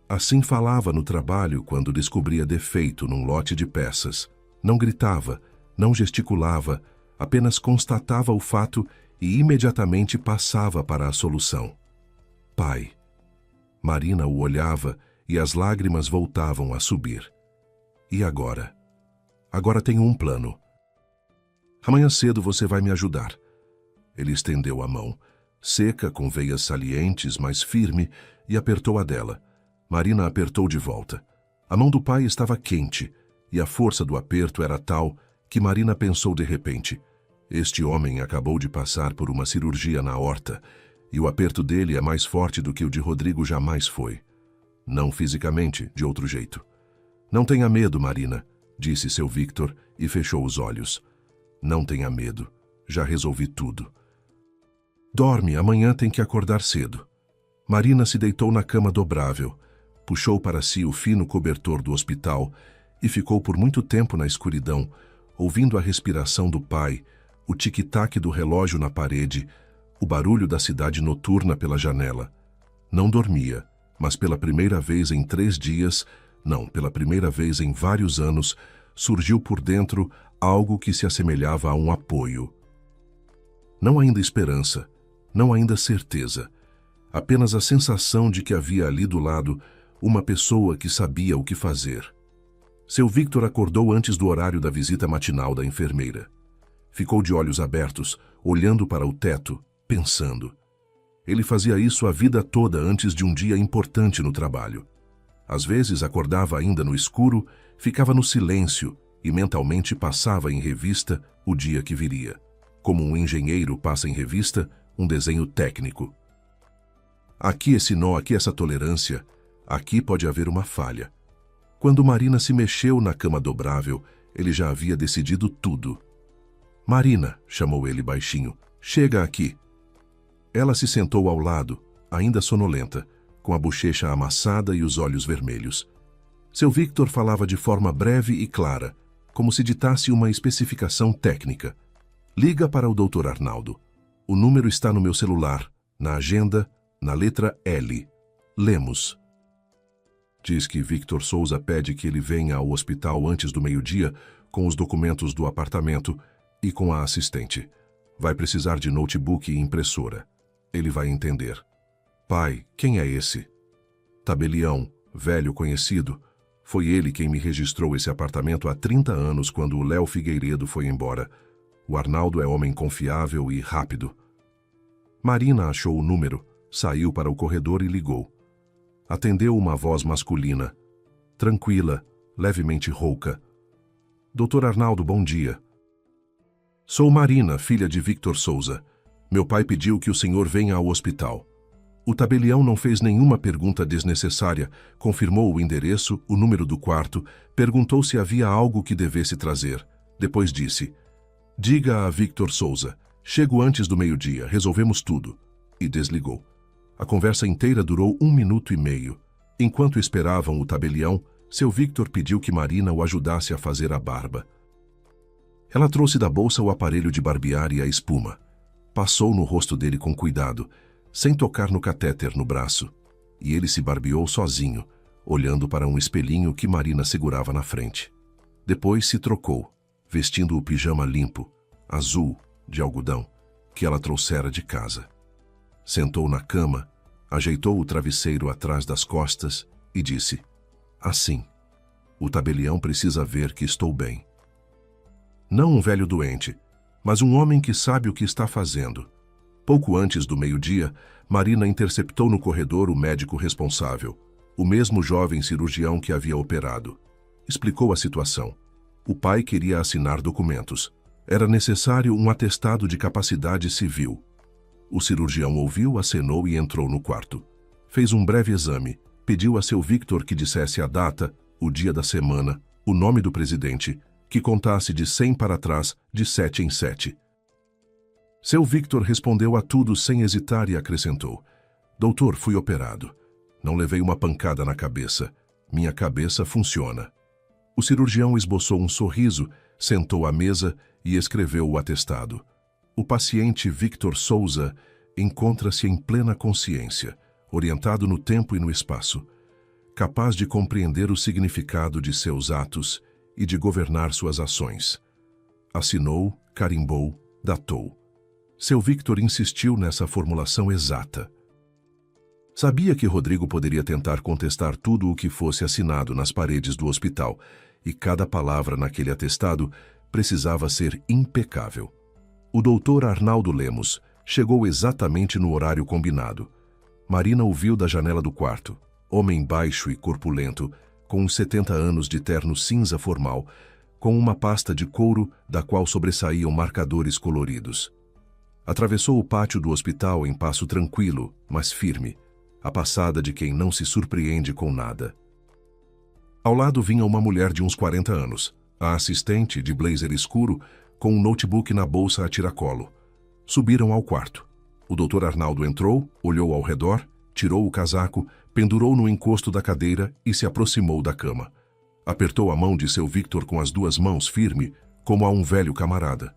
Assim falava no trabalho quando descobria defeito num lote de peças. Não gritava, não gesticulava, apenas constatava o fato e imediatamente passava para a solução. "Pai." Marina o olhava e as lágrimas voltavam a subir. "E agora?" "Agora tenho um plano. Amanhã cedo você vai me ajudar." Ele estendeu a mão, seca, com veias salientes, mas firme, e apertou a dela. Marina apertou de volta. A mão do pai estava quente, e a força do aperto era tal que Marina pensou de repente: este homem acabou de passar por uma cirurgia na aorta, e o aperto dele é mais forte do que o de Rodrigo jamais foi. Não fisicamente, de outro jeito. "Não tenha medo, Marina", disse seu Victor e fechou os olhos. "Não tenha medo. Já resolvi tudo. Dorme, amanhã tem que acordar cedo." Marina se deitou na cama dobrável, puxou para si o fino cobertor do hospital e ficou por muito tempo na escuridão, ouvindo a respiração do pai, o tic-tac do relógio na parede, o barulho da cidade noturna pela janela. Não dormia, mas pela primeira vez em 3 dias, não, pela primeira vez em vários anos, surgiu por dentro algo que se assemelhava a um apoio. Não ainda esperança, não ainda certeza, apenas a sensação de que havia ali do lado uma pessoa que sabia o que fazer. Seu Victor acordou antes do horário da visita matinal da enfermeira. Ficou de olhos abertos, olhando para o teto, pensando. Ele fazia isso a vida toda antes de um dia importante no trabalho. Às vezes acordava ainda no escuro, ficava no silêncio e mentalmente passava em revista o dia que viria, como um engenheiro passa em revista um desenho técnico. Aqui esse nó, aqui essa tolerância, aqui pode haver uma falha. Quando Marina se mexeu na cama dobrável, ele já havia decidido tudo. "Marina", chamou ele baixinho, "chega aqui." Ela se sentou ao lado, ainda sonolenta, com a bochecha amassada e os olhos vermelhos. Seu Victor falava de forma breve e clara, como se ditasse uma especificação técnica. "Liga para o Dr. Arnaldo. O número está no meu celular, na agenda, na letra L. Lemos." Diz que Victor Souza pede que ele venha ao hospital antes do meio-dia com os documentos do apartamento e com a assistente. Vai precisar de notebook e impressora. Ele vai entender. "Pai, quem é esse?" "Tabelião, velho conhecido. Foi ele quem me registrou esse apartamento há 30 anos quando o Léo Figueiredo foi embora. O Arnaldo é homem confiável e rápido." Marina achou o número, saiu para o corredor e ligou. Atendeu uma voz masculina, tranquila, levemente rouca. "Dr. Arnaldo, bom dia." "Sou Marina, filha de Victor Souza. Meu pai pediu que o senhor venha ao hospital." O tabelião não fez nenhuma pergunta desnecessária, confirmou o endereço, o número do quarto, perguntou se havia algo que devesse trazer. Depois disse: "Diga a Victor Souza, chego antes do meio-dia, resolvemos tudo." E desligou. A conversa inteira durou 1 minuto e meio. Enquanto esperavam o tabelião, seu Victor pediu que Marina o ajudasse a fazer a barba. Ela trouxe da bolsa o aparelho de barbear e a espuma. Passou no rosto dele com cuidado, sem tocar no catéter no braço, e ele se barbeou sozinho, olhando para um espelhinho que Marina segurava na frente. Depois se trocou, vestindo o pijama limpo, azul, de algodão, que ela trouxera de casa. Sentou na cama, ajeitou o travesseiro atrás das costas e disse: "Assim, o tabelião precisa ver que estou bem. Não um velho doente, mas um homem que sabe o que está fazendo." Pouco antes do meio-dia, Marina interceptou no corredor o médico responsável, o mesmo jovem cirurgião que havia operado. Explicou a situação. O pai queria assinar documentos. Era necessário um atestado de capacidade civil. O cirurgião ouviu, acenou e entrou no quarto. Fez um breve exame, pediu a seu Victor que dissesse a data, o dia da semana, o nome do presidente, que contasse de 100 para trás, de 7 em 7. Seu Victor respondeu a tudo sem hesitar e acrescentou: "Doutor, fui operado. Não levei uma pancada na cabeça. Minha cabeça funciona." O cirurgião esboçou um sorriso, sentou à mesa e escreveu o atestado. O paciente Victor Souza encontra-se em plena consciência, orientado no tempo e no espaço, capaz de compreender o significado de seus atos e de governar suas ações. Assinou, carimbou, datou. Seu Victor insistiu nessa formulação exata. Sabia que Rodrigo poderia tentar contestar tudo o que fosse assinado nas paredes do hospital, e cada palavra naquele atestado precisava ser impecável. O doutor Arnaldo Lemos chegou exatamente no horário combinado. Marina o viu da janela do quarto, homem baixo e corpulento, com uns 70 anos de terno cinza formal, com uma pasta de couro da qual sobressaíam marcadores coloridos. Atravessou o pátio do hospital em passo tranquilo, mas firme, a passada de quem não se surpreende com nada. Ao lado vinha uma mulher de uns 40 anos, a assistente, de blazer escuro, com um notebook na bolsa a tiracolo. Subiram ao quarto. O doutor Arnaldo entrou, olhou ao redor, tirou o casaco, pendurou no encosto da cadeira e se aproximou da cama. Apertou a mão de seu Victor com as 2 mãos firme, como a um velho camarada.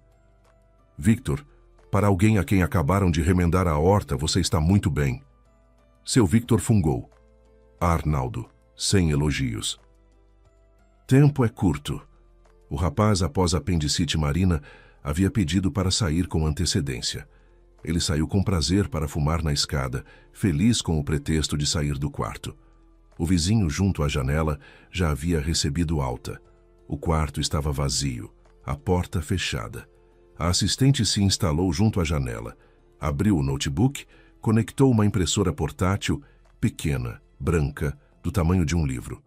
"Victor, para alguém a quem acabaram de remendar a aorta, você está muito bem." Seu Victor fungou. Arnaldo, sem elogios. Tempo é curto. O rapaz, após a apendicite Marina, havia pedido para sair com antecedência. Ele saiu com prazer para fumar na escada, feliz com o pretexto de sair do quarto. O vizinho junto à janela já havia recebido alta. O quarto estava vazio, a porta fechada. A assistente se instalou junto à janela, abriu o notebook, conectou uma impressora portátil, pequena, branca, do tamanho de um livro.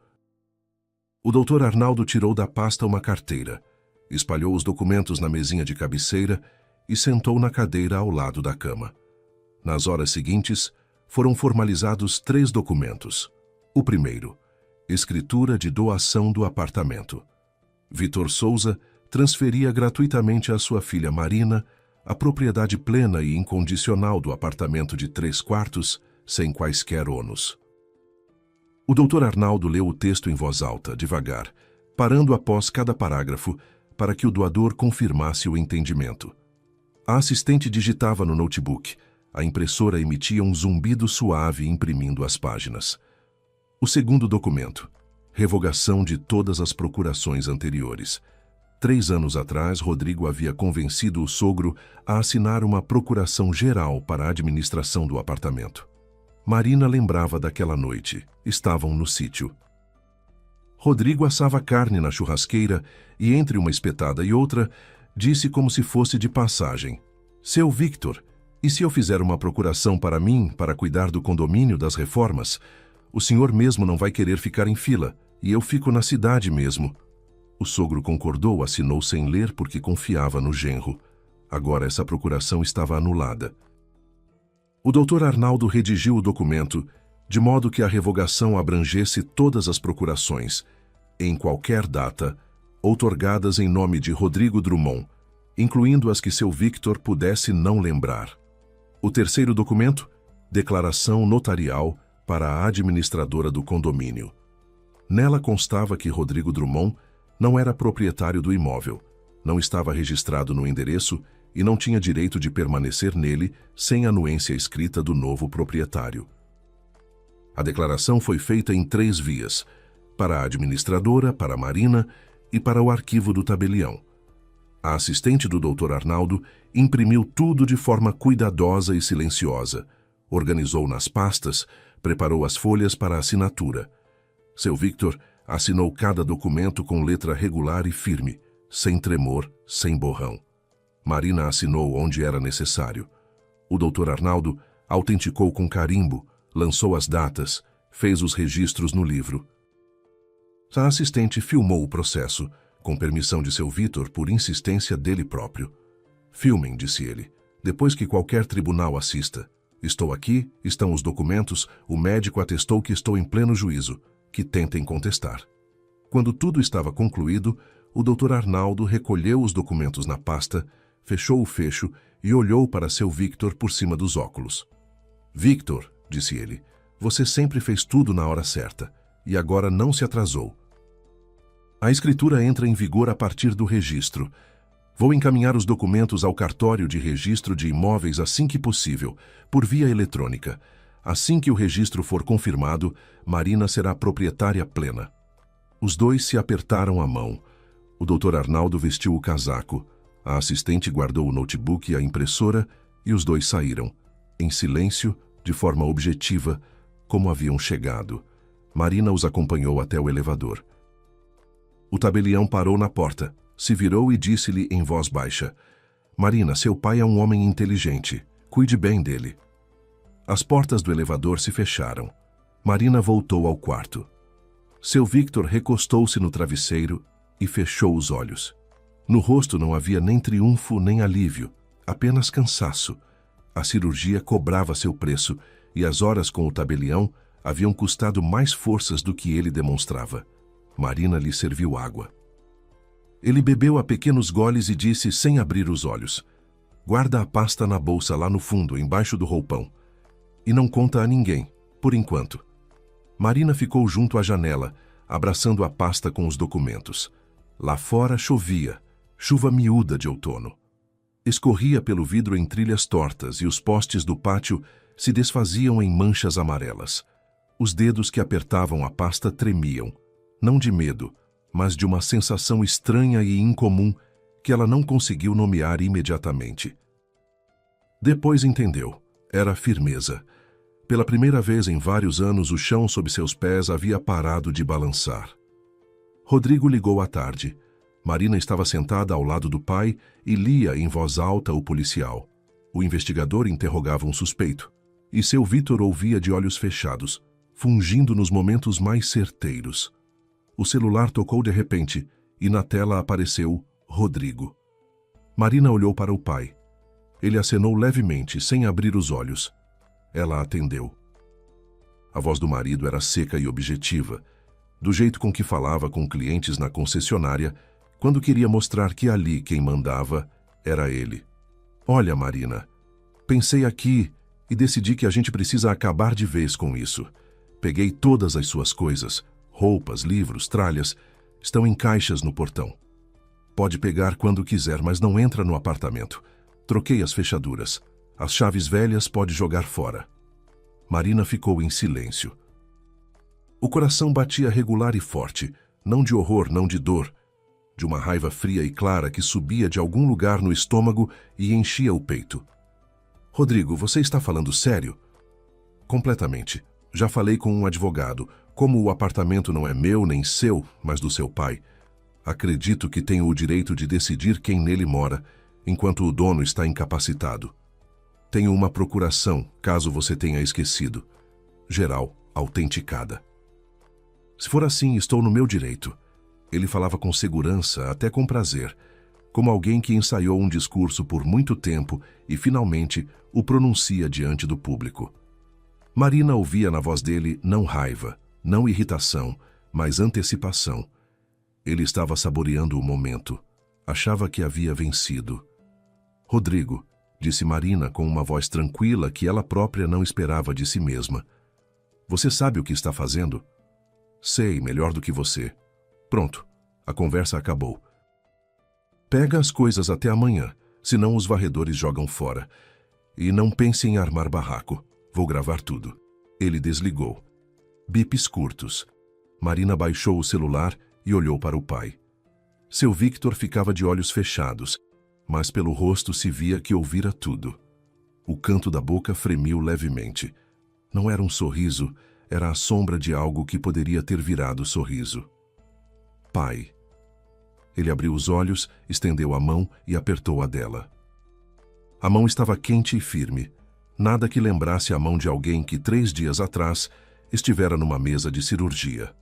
O doutor Arnaldo tirou da pasta uma carteira, espalhou os documentos na mesinha de cabeceira e sentou na cadeira ao lado da cama. Nas horas seguintes, foram formalizados 3 documentos. O primeiro, escritura de doação do apartamento. Victor Souza transferia gratuitamente à sua filha Marina a propriedade plena e incondicional do apartamento de 3 quartos, sem quaisquer ônus. O doutor Arnaldo leu o texto em voz alta, devagar, parando após cada parágrafo para que o doador confirmasse o entendimento. A assistente digitava no notebook. A impressora emitia um zumbido suave imprimindo as páginas. O segundo documento, revogação de todas as procurações anteriores. 3 anos atrás, Rodrigo havia convencido o sogro a assinar uma procuração geral para a administração do apartamento. Marina lembrava daquela noite. Estavam no sítio. Rodrigo assava carne na churrasqueira e, entre uma espetada e outra, disse como se fosse de passagem: "Seu Victor, e se eu fizer uma procuração para mim, para cuidar do condomínio, das reformas? O senhor mesmo não vai querer ficar em fila, e eu fico na cidade mesmo." O sogro concordou, assinou sem ler porque confiava no genro. Agora essa procuração estava anulada. O Dr. Arnaldo redigiu o documento de modo que a revogação abrangesse todas as procurações, em qualquer data, outorgadas em nome de Rodrigo Drummond, incluindo as que seu Victor pudesse não lembrar. O terceiro documento, declaração notarial para a administradora do condomínio. Nela constava que Rodrigo Drummond não era proprietário do imóvel, não estava registrado no endereço e não tinha direito de permanecer nele sem anuência escrita do novo proprietário. A declaração foi feita em 3 vias, para a administradora, para a Marina e para o arquivo do tabelião. A assistente do Dr. Arnaldo imprimiu tudo de forma cuidadosa e silenciosa, organizou nas pastas, preparou as folhas para a assinatura. Seu Victor assinou cada documento com letra regular e firme, sem tremor, sem borrão. Marina assinou onde era necessário. O Dr. Arnaldo autenticou com carimbo, lançou as datas, fez os registros no livro. A assistente filmou o processo, com permissão de seu Victor por insistência dele próprio. Filmem, disse ele, depois que qualquer tribunal assista. Estou aqui, estão os documentos, o médico atestou que estou em pleno juízo, que tentem contestar. Quando tudo estava concluído, o Dr. Arnaldo recolheu os documentos na pasta, fechou o fecho e olhou para seu Victor por cima dos óculos. Victor, disse ele, você sempre fez tudo na hora certa, e agora não se atrasou. A escritura entra em vigor a partir do registro. Vou encaminhar os documentos ao cartório de registro de imóveis assim que possível, por via eletrônica. Assim que o registro for confirmado, Marina será proprietária plena. Os dois se apertaram a mão. O Dr. Arnaldo vestiu o casaco. A assistente guardou o notebook e a impressora e os dois saíram, em silêncio, de forma objetiva, como haviam chegado. Marina os acompanhou até o elevador. O tabelião parou na porta, se virou e disse-lhe em voz baixa: Marina, seu pai é um homem inteligente. Cuide bem dele. As portas do elevador se fecharam. Marina voltou ao quarto. Seu Victor recostou-se no travesseiro e fechou os olhos. No rosto não havia nem triunfo nem alívio, apenas cansaço. A cirurgia cobrava seu preço e as horas com o tabelião haviam custado mais forças do que ele demonstrava. Marina lhe serviu água. Ele bebeu a pequenos goles e disse sem abrir os olhos: guarda a pasta na bolsa lá no fundo, embaixo do roupão. E não conta a ninguém, por enquanto. Marina ficou junto à janela, abraçando a pasta com os documentos. Lá fora chovia, chuva miúda de outono. Escorria pelo vidro em trilhas tortas e os postes do pátio se desfaziam em manchas amarelas. Os dedos que apertavam a pasta tremiam, não de medo, mas de uma sensação estranha e incomum que ela não conseguiu nomear imediatamente. Depois entendeu. Era firmeza. Pela primeira vez em vários anos, o chão sob seus pés havia parado de balançar. Rodrigo ligou à tarde. Marina estava sentada ao lado do pai e lia em voz alta o policial. O investigador interrogava um suspeito, e seu Victor ouvia de olhos fechados, fungindo nos momentos mais certeiros. O celular tocou de repente, e na tela apareceu Rodrigo. Marina olhou para o pai. Ele acenou levemente, sem abrir os olhos. Ela atendeu. A voz do marido era seca e objetiva, do jeito com que falava com clientes na concessionária, quando queria mostrar que ali quem mandava era ele. Olha, Marina, pensei aqui e decidi que a gente precisa acabar de vez com isso. Peguei todas as suas coisas, roupas, livros, tralhas, estão em caixas no portão. Pode pegar quando quiser, mas não entra no apartamento. Troquei as fechaduras. As chaves velhas pode jogar fora. Marina ficou em silêncio. O coração batia regular e forte, não de horror, não de dor, de uma raiva fria e clara que subia de algum lugar no estômago e enchia o peito. Rodrigo, você está falando sério? Completamente. Já falei com um advogado. Como o apartamento não é meu nem seu, mas do seu pai, acredito que tenho o direito de decidir quem nele mora, enquanto o dono está incapacitado. Tenho uma procuração, caso você tenha esquecido. Geral, autenticada. Se for assim, estou no meu direito. Ele falava com segurança, até com prazer, como alguém que ensaiou um discurso por muito tempo e, finalmente, o pronuncia diante do público. Marina ouvia na voz dele não raiva, não irritação, mas antecipação. Ele estava saboreando o momento. Achava que havia vencido. Rodrigo, disse Marina com uma voz tranquila que ela própria não esperava de si mesma. Você sabe o que está fazendo? Sei, melhor do que você. Pronto, a conversa acabou. Pega as coisas até amanhã, senão os varredores jogam fora. E não pense em armar barraco. Vou gravar tudo. Ele desligou. Bips curtos. Marina baixou o celular e olhou para o pai. Seu Victor ficava de olhos fechados, mas pelo rosto se via que ouvira tudo. O canto da boca fremiu levemente. Não era um sorriso, era a sombra de algo que poderia ter virado sorriso. Pai. Ele abriu os olhos, estendeu a mão e apertou a dela. A mão estava quente e firme. Nada que lembrasse a mão de alguém que 3 dias atrás estivera numa mesa de cirurgia.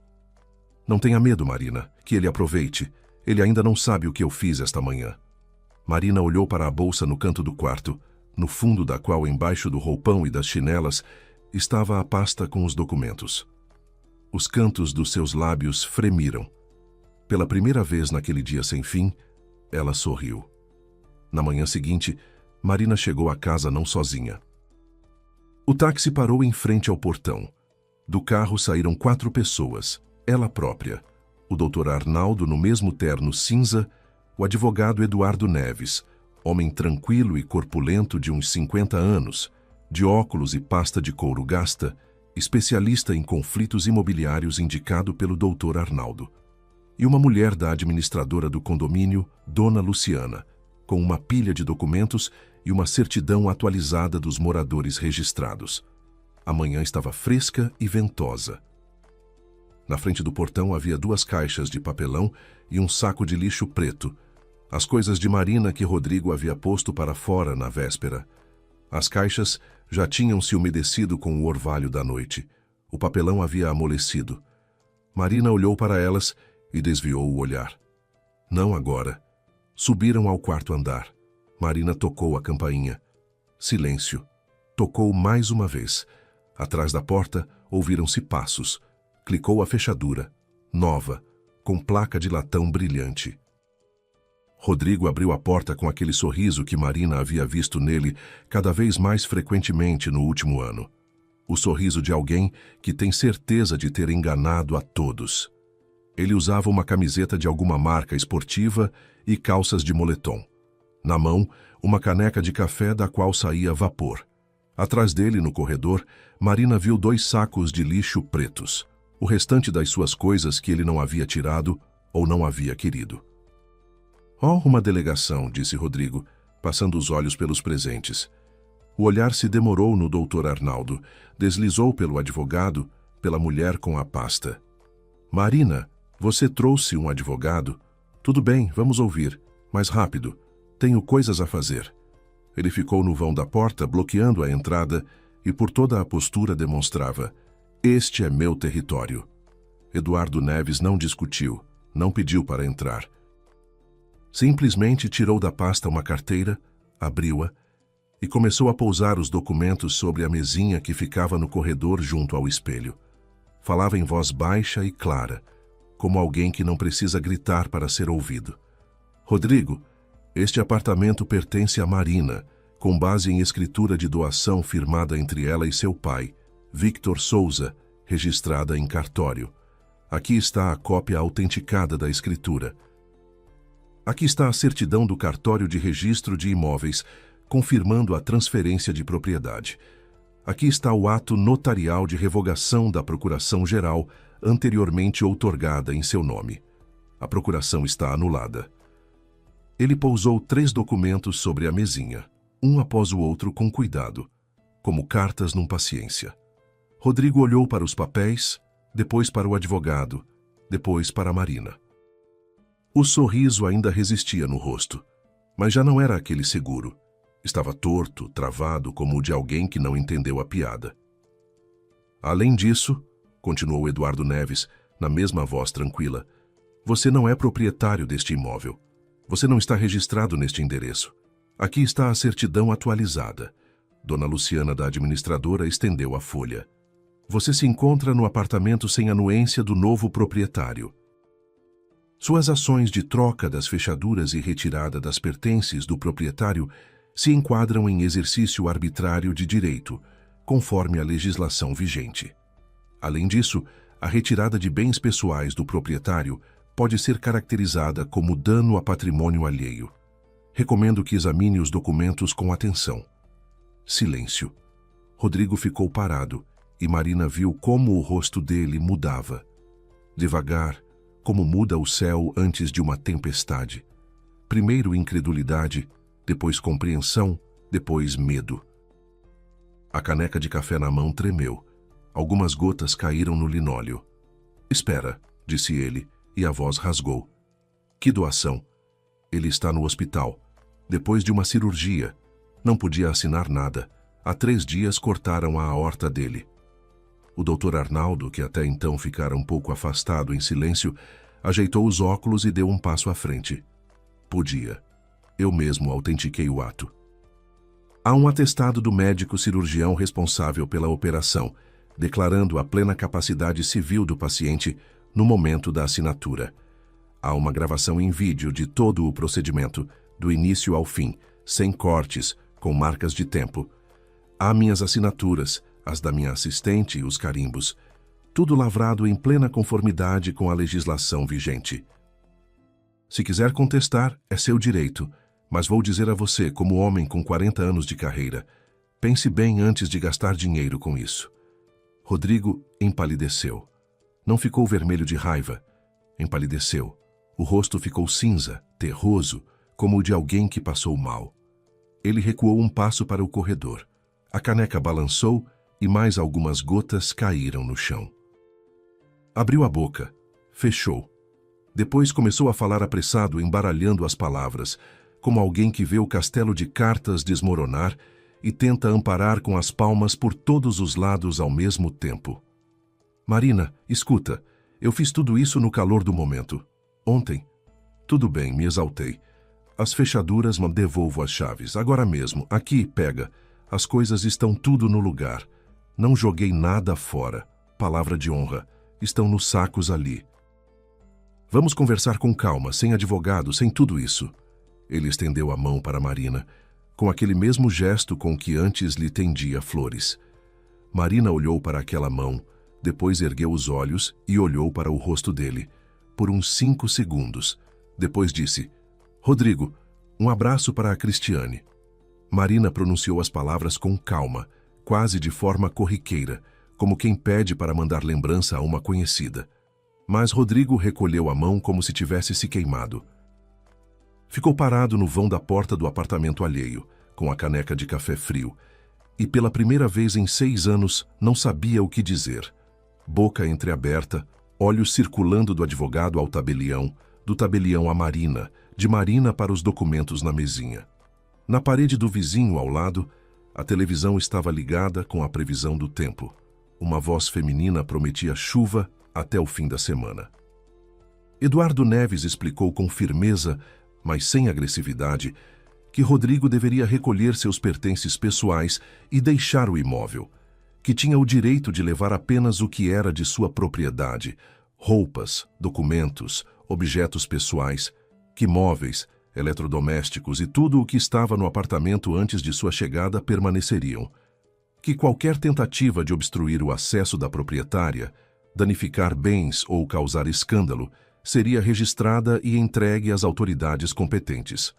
Não tenha medo, Marina, que ele aproveite. Ele ainda não sabe o que eu fiz esta manhã. Marina olhou para a bolsa no canto do quarto, no fundo da qual, embaixo do roupão e das chinelas, estava a pasta com os documentos. Os cantos dos seus lábios fremiram. Pela primeira vez naquele dia sem fim, ela sorriu. Na manhã seguinte, Marina chegou à casa não sozinha. O táxi parou em frente ao portão. Do carro saíram 4 pessoas, ela própria, o Dr. Arnaldo no mesmo terno cinza, o advogado Eduardo Neves, homem tranquilo e corpulento de uns 50 anos, de óculos e pasta de couro gasta, especialista em conflitos imobiliários indicado pelo Dr. Arnaldo. E uma mulher da administradora do condomínio, Dona Luciana, com uma pilha de documentos e uma certidão atualizada dos moradores registrados. A manhã estava fresca e ventosa. Na frente do portão havia 2 caixas de papelão e um saco de lixo preto, as coisas de Marina que Rodrigo havia posto para fora na véspera. As caixas já tinham se umedecido com o orvalho da noite. O papelão havia amolecido. Marina olhou para elas e desviou o olhar. Não agora. Subiram ao 4º andar. Marina tocou a campainha. Silêncio. Tocou mais uma vez. Atrás da porta, ouviram-se passos. Clicou a fechadura. Nova, com placa de latão brilhante. Rodrigo abriu a porta com aquele sorriso que Marina havia visto nele cada vez mais frequentemente no último ano. O sorriso de alguém que tem certeza de ter enganado a todos. Ele usava uma camiseta de alguma marca esportiva e calças de moletom. Na mão, uma caneca de café da qual saía vapor. Atrás dele, no corredor, Marina viu 2 sacos de lixo pretos. O restante das suas coisas que ele não havia tirado ou não havia querido. Oh, uma delegação, disse Rodrigo, passando os olhos pelos presentes. O olhar se demorou no Dr. Arnaldo, deslizou pelo advogado, pela mulher com a pasta. Marina, você trouxe um advogado? Tudo bem, vamos ouvir. Mais rápido. Tenho coisas a fazer. Ele ficou no vão da porta, bloqueando a entrada, e por toda a postura demonstrava: este é meu território. Eduardo Neves não discutiu, não pediu para entrar. Simplesmente tirou da pasta uma carteira, abriu-a e começou a pousar os documentos sobre a mesinha que ficava no corredor junto ao espelho. Falava em voz baixa e clara, como alguém que não precisa gritar para ser ouvido. Rodrigo, este apartamento pertence a Marina, com base em escritura de doação firmada entre ela e seu pai, Victor Souza, registrada em cartório. Aqui está a cópia autenticada da escritura. Aqui está a certidão do cartório de registro de imóveis, confirmando a transferência de propriedade. Aqui está o ato notarial de revogação da Procuração-Geral, anteriormente outorgada em seu nome. A procuração está anulada. Ele pousou 3 documentos sobre a mesinha, um após o outro com cuidado, como cartas num paciência. Rodrigo olhou para os papéis, depois para o advogado, depois para Marina. O sorriso ainda resistia no rosto, mas já não era aquele seguro. Estava torto, travado, como o de alguém que não entendeu a piada. Além disso, continuou Eduardo Neves, na mesma voz tranquila, você não é proprietário deste imóvel. Você não está registrado neste endereço. Aqui está a certidão atualizada. Dona Luciana, da administradora, estendeu a folha. Você se encontra no apartamento sem anuência do novo proprietário. Suas ações de troca das fechaduras e retirada das pertences do proprietário se enquadram em exercício arbitrário de direito, conforme a legislação vigente. Além disso, a retirada de bens pessoais do proprietário pode ser caracterizada como dano a patrimônio alheio. Recomendo que examine os documentos com atenção. Silêncio. Rodrigo ficou parado e Marina viu como o rosto dele mudava. Devagar, como muda o céu antes de uma tempestade. Primeiro incredulidade, depois compreensão, depois medo. A caneca de café na mão tremeu. Algumas gotas caíram no linóleo. Espera, disse ele, e a voz rasgou. Que doação? Ele está no hospital. Depois de uma cirurgia. Não podia assinar nada. Há 3 dias cortaram a aorta dele. O Dr. Arnaldo, que até então ficara um pouco afastado em silêncio, ajeitou os óculos e deu um passo à frente. Podia. Eu mesmo autentiquei o ato. Há um atestado do médico cirurgião responsável pela operação, declarando a plena capacidade civil do paciente no momento da assinatura. Há uma gravação em vídeo de todo o procedimento, do início ao fim, sem cortes, com marcas de tempo. Há minhas assinaturas, as da minha assistente e os carimbos, tudo lavrado em plena conformidade com a legislação vigente. Se quiser contestar, é seu direito, mas vou dizer a você, como homem com 40 anos de carreira, pense bem antes de gastar dinheiro com isso. Rodrigo empalideceu. Não ficou vermelho de raiva. Empalideceu. O rosto ficou cinza, terroso, como o de alguém que passou mal. Ele recuou um passo para o corredor. A caneca balançou e mais algumas gotas caíram no chão. Abriu a boca. Fechou. Depois começou a falar apressado, embaralhando as palavras, como alguém que vê o castelo de cartas desmoronar e tenta amparar com as palmas por todos os lados ao mesmo tempo. Marina, escuta, eu fiz tudo isso no calor do momento. Ontem. Tudo bem, me exaltei. As fechaduras, devolvo as chaves. Agora mesmo, aqui, pega. As coisas estão tudo no lugar. Não joguei nada fora. Palavra de honra. Estão nos sacos ali. Vamos conversar com calma, sem advogado, sem tudo isso. Ele estendeu a mão para Marina, com aquele mesmo gesto com que antes lhe tendia flores. Marina olhou para aquela mão, depois ergueu os olhos e olhou para o rosto dele, por uns 5 segundos. Depois disse, Rodrigo, um abraço para a Cristiane. Marina pronunciou as palavras com calma, quase de forma corriqueira, como quem pede para mandar lembrança a uma conhecida. Mas Rodrigo recolheu a mão como se tivesse se queimado. Ficou parado no vão da porta do apartamento alheio, com a caneca de café frio, e pela primeira vez em 6 anos não sabia o que dizer. Boca entreaberta, olhos circulando do advogado ao tabelião, do tabelião à Marina, de Marina para os documentos na mesinha. Na parede do vizinho ao lado, a televisão estava ligada com a previsão do tempo. Uma voz feminina prometia chuva até o fim da semana. Eduardo Neves explicou com firmeza, mas sem agressividade, que Rodrigo deveria recolher seus pertences pessoais e deixar o imóvel, que tinha o direito de levar apenas o que era de sua propriedade, roupas, documentos, objetos pessoais, que móveis, eletrodomésticos e tudo o que estava no apartamento antes de sua chegada permaneceriam, que qualquer tentativa de obstruir o acesso da proprietária, danificar bens ou causar escândalo, seria registrada e entregue às autoridades competentes.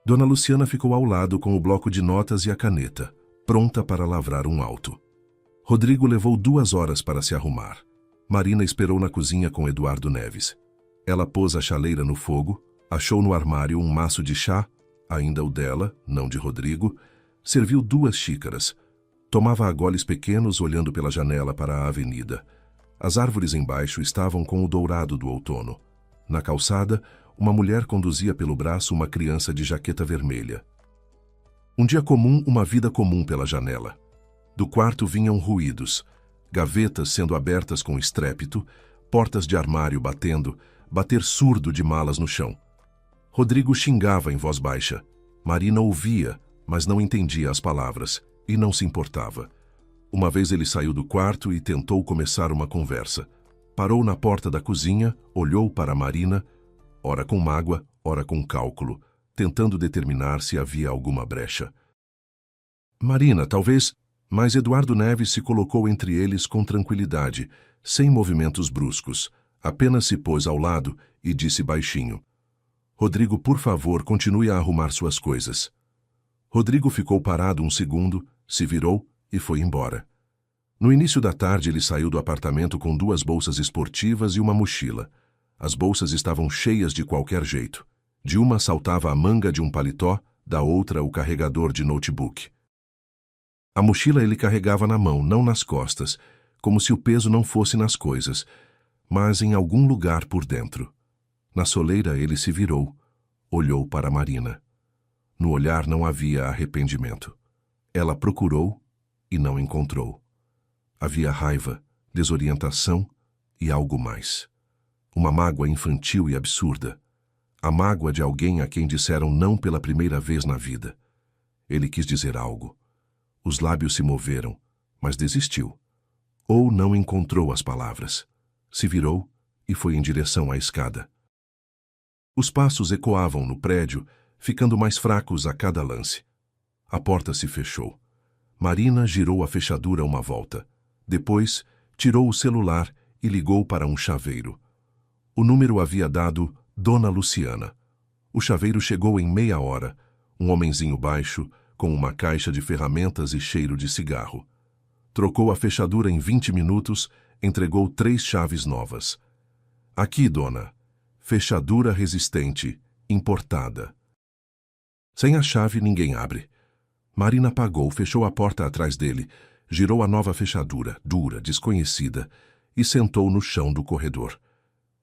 Dona Luciana ficou ao lado com o bloco de notas e a caneta, pronta para lavrar um auto. Rodrigo levou 2 horas para se arrumar. Marina esperou na cozinha com Eduardo Neves. Ela pôs a chaleira no fogo, achou no armário um maço de chá, ainda o dela, não de Rodrigo, serviu 2 xícaras. Tomava a goles pequenos olhando pela janela para a avenida. As árvores embaixo estavam com o dourado do outono. Na calçada, uma mulher conduzia pelo braço uma criança de jaqueta vermelha. Um dia comum, uma vida comum pela janela. Do quarto vinham ruídos, gavetas sendo abertas com estrépito, portas de armário batendo, bater surdo de malas no chão. Rodrigo xingava em voz baixa. Marina ouvia, mas não entendia as palavras, e não se importava. Uma vez ele saiu do quarto e tentou começar uma conversa. Parou na porta da cozinha, olhou para Marina, ora com mágoa, ora com cálculo, tentando determinar se havia alguma brecha. Marina, talvez, mas Eduardo Neves se colocou entre eles com tranquilidade, sem movimentos bruscos. Apenas se pôs ao lado e disse baixinho: Rodrigo, por favor, continue a arrumar suas coisas. Rodrigo ficou parado um segundo, se virou e foi embora. No início da tarde, ele saiu do apartamento com 2 bolsas esportivas e uma mochila. As bolsas estavam cheias de qualquer jeito. De uma saltava a manga de um paletó, da outra o carregador de notebook. A mochila ele carregava na mão, não nas costas, como se o peso não fosse nas coisas, mas em algum lugar por dentro. Na soleira ele se virou, olhou para Marina. No olhar não havia arrependimento. Ela procurou e não encontrou. Havia raiva, desorientação e algo mais. Uma mágoa infantil e absurda. A mágoa de alguém a quem disseram não pela primeira vez na vida. Ele quis dizer algo. Os lábios se moveram, mas desistiu. Ou não encontrou as palavras. Se virou e foi em direção à escada. Os passos ecoavam no prédio, ficando mais fracos a cada lance. A porta se fechou. Marina girou a fechadura uma volta. Depois, tirou o celular e ligou para um chaveiro. O número havia dado Dona Luciana. O chaveiro chegou em meia hora, um homenzinho baixo, com uma caixa de ferramentas e cheiro de cigarro. Trocou a fechadura em 20 minutos, entregou 3 chaves novas. Aqui, dona. Fechadura resistente, importada. Sem a chave, ninguém abre. Marina apagou, fechou a porta atrás dele, girou a nova fechadura, dura, desconhecida, e sentou no chão do corredor.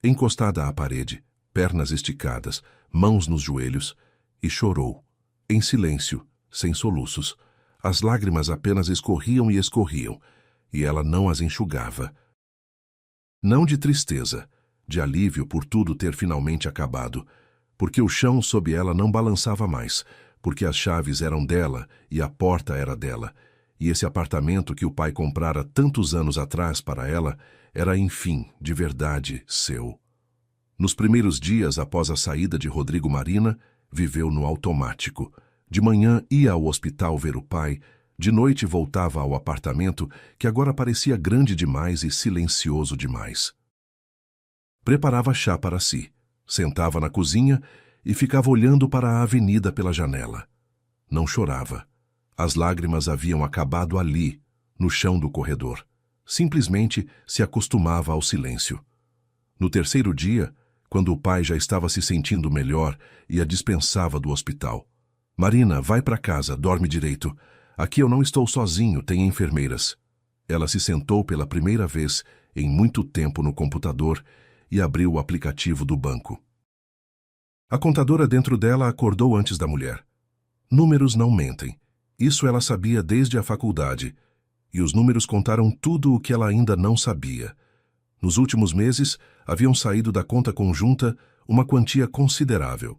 Encostada à parede, pernas esticadas, mãos nos joelhos, e chorou, em silêncio, sem soluços. As lágrimas apenas escorriam e escorriam, e ela não as enxugava. Não de tristeza, de alívio por tudo ter finalmente acabado, porque o chão sob ela não balançava mais, porque as chaves eram dela e a porta era dela, e esse apartamento que o pai comprara tantos anos atrás para ela era, enfim, de verdade, seu. Nos primeiros dias após a saída de Rodrigo, Marina viveu no automático. De manhã ia ao hospital ver o pai, de noite voltava ao apartamento, que agora parecia grande demais e silencioso demais. Preparava chá para si, sentava na cozinha e ficava olhando para a avenida pela janela. Não chorava. As lágrimas haviam acabado ali, no chão do corredor. Simplesmente se acostumava ao silêncio. No terceiro dia, quando o pai já estava se sentindo melhor e a dispensava do hospital: Marina, vai para casa, dorme direito. Aqui eu não estou sozinho, tem enfermeiras. Ela se sentou pela primeira vez em muito tempo no computador e abriu o aplicativo do banco. A contadora dentro dela acordou antes da mulher. Números não mentem. Isso ela sabia desde a faculdade, e os números contaram tudo o que ela ainda não sabia. Nos últimos meses, haviam saído da conta conjunta uma quantia considerável.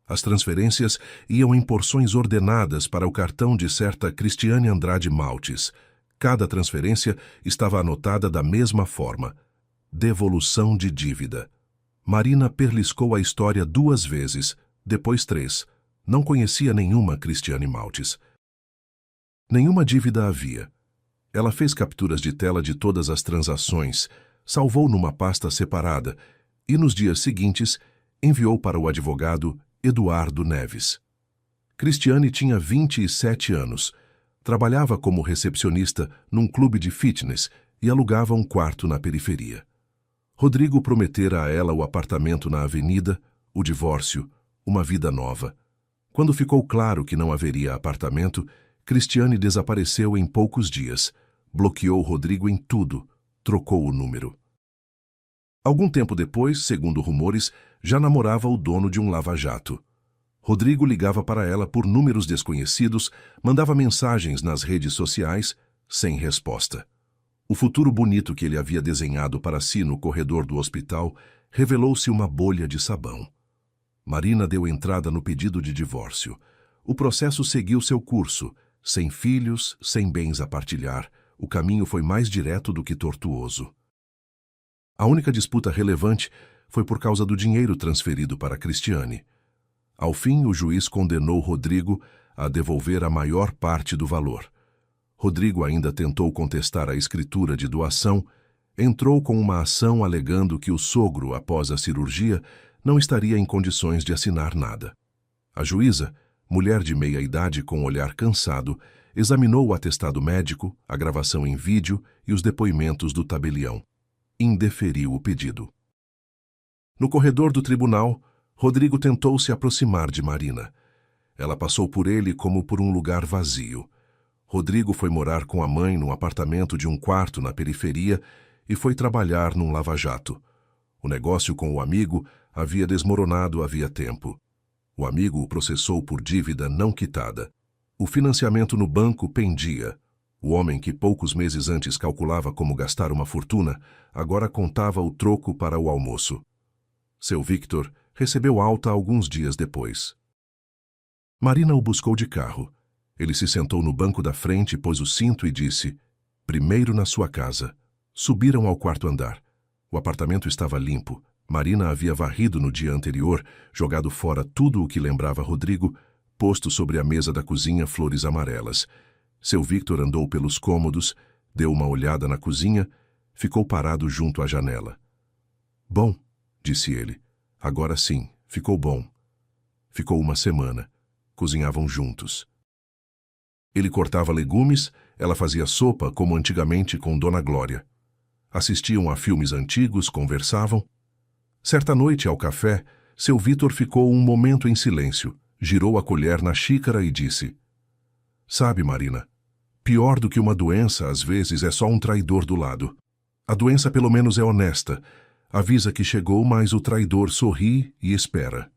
As transferências iam em porções ordenadas para o cartão de certa Cristiane Andrade Maltes. Cada transferência estava anotada da mesma forma: devolução de dívida. Marina perliscou a história 2 vezes, depois 3. Não conhecia nenhuma Cristiane Maltes. Nenhuma dívida havia. Ela fez capturas de tela de todas as transações, salvou numa pasta separada e, nos dias seguintes, enviou para o advogado Eduardo Neves. Cristiane tinha 27 anos, trabalhava como recepcionista num clube de fitness e alugava um quarto na periferia. Rodrigo prometera a ela o apartamento na avenida, o divórcio, uma vida nova. Quando ficou claro que não haveria apartamento, Cristiane desapareceu em poucos dias, bloqueou Rodrigo em tudo, trocou o número. Algum tempo depois, segundo rumores, já namorava o dono de um lava-jato. Rodrigo ligava para ela por números desconhecidos, mandava mensagens nas redes sociais, sem resposta. O futuro bonito que ele havia desenhado para si no corredor do hospital revelou-se uma bolha de sabão. Marina deu entrada no pedido de divórcio. O processo seguiu seu curso. Sem filhos, sem bens a partilhar, o caminho foi mais direto do que tortuoso. A única disputa relevante foi por causa do dinheiro transferido para Cristiane. Ao fim, o juiz condenou Rodrigo a devolver a maior parte do valor. Rodrigo ainda tentou contestar a escritura de doação, entrou com uma ação alegando que o sogro, após a cirurgia, não estaria em condições de assinar nada. A juíza, mulher de meia-idade com olhar cansado, examinou o atestado médico, a gravação em vídeo e os depoimentos do tabelião. Indeferiu o pedido. No corredor do tribunal, Rodrigo tentou se aproximar de Marina. Ela passou por ele como por um lugar vazio. Rodrigo foi morar com a mãe num apartamento de um quarto na periferia e foi trabalhar num lava-jato. O negócio com o amigo havia desmoronado havia tempo. O amigo o processou por dívida não quitada. O financiamento no banco pendia. O homem que poucos meses antes calculava como gastar uma fortuna, agora contava o troco para o almoço. Seu Victor recebeu alta alguns dias depois. Marina o buscou de carro. Ele se sentou no banco da frente, pôs o cinto e disse: "Primeiro na sua casa." Subiram ao quarto andar. O apartamento estava limpo. Marina havia varrido no dia anterior, jogado fora tudo o que lembrava Rodrigo, posto sobre a mesa da cozinha flores amarelas. Seu Victor andou pelos cômodos, deu uma olhada na cozinha, ficou parado junto à janela. "Bom", disse ele. "Agora sim, ficou bom." Ficou uma semana. Cozinhavam juntos. Ele cortava legumes, ela fazia sopa como antigamente com Dona Glória. Assistiam a filmes antigos, conversavam. Certa noite, ao café, seu Victor ficou um momento em silêncio, girou a colher na xícara e disse: "Sabe, Marina, pior do que uma doença, às vezes, é só um traidor do lado. A doença pelo menos é honesta, avisa que chegou, mas o traidor sorri e espera."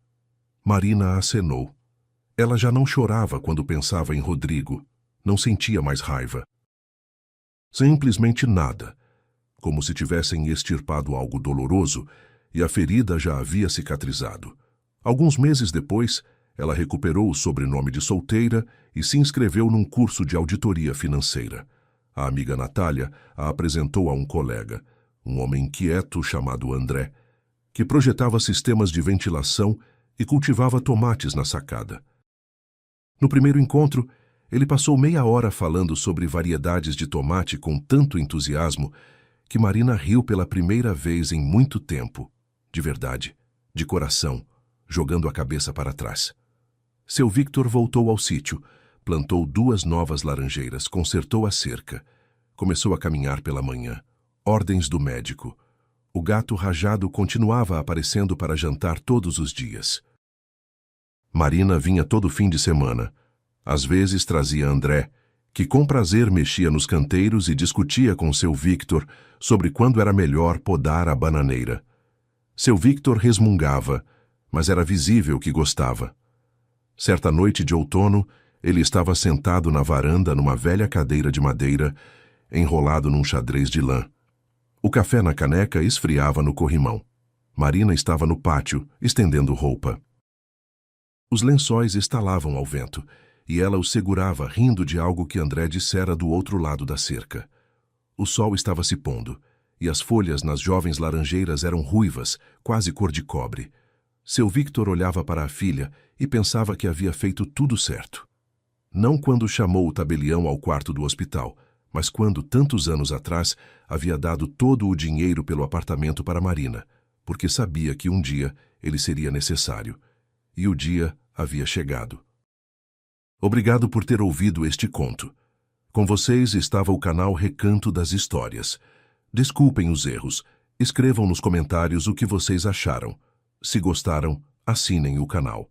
Marina acenou. Ela já não chorava quando pensava em Rodrigo, não sentia mais raiva. Simplesmente nada, como se tivessem extirpado algo doloroso e a ferida já havia cicatrizado. Alguns meses depois, ela recuperou o sobrenome de solteira e se inscreveu num curso de auditoria financeira. A amiga Natália a apresentou a um colega, um homem inquieto chamado André, que projetava sistemas de ventilação e cultivava tomates na sacada. No primeiro encontro, ele passou meia hora falando sobre variedades de tomate com tanto entusiasmo que Marina riu pela primeira vez em muito tempo, de verdade, de coração, jogando a cabeça para trás. Seu Victor voltou ao sítio, plantou 2 novas laranjeiras, consertou a cerca, começou a caminhar pela manhã. Ordens do médico. O gato rajado continuava aparecendo para jantar todos os dias. Marina vinha todo fim de semana. Às vezes trazia André, que com prazer mexia nos canteiros e discutia com seu Victor sobre quando era melhor podar a bananeira. Seu Victor resmungava, mas era visível que gostava. Certa noite de outono, ele estava sentado na varanda numa velha cadeira de madeira, enrolado num xadrez de lã. O café na caneca esfriava no corrimão. Marina estava no pátio, estendendo roupa. Os lençóis estalavam ao vento, e ela os segurava, rindo de algo que André dissera do outro lado da cerca. O sol estava se pondo, e as folhas nas jovens laranjeiras eram ruivas, quase cor de cobre. Seu Victor olhava para a filha e pensava que havia feito tudo certo. Não quando chamou o tabelião ao quarto do hospital, mas quando, tantos anos atrás, havia dado todo o dinheiro pelo apartamento para Marina, porque sabia que um dia ele seria necessário. E o dia havia chegado. Obrigado por ter ouvido este conto. Com vocês estava o canal Recanto das Histórias. Desculpem os erros. Escrevam nos comentários o que vocês acharam. Se gostaram, assinem o canal.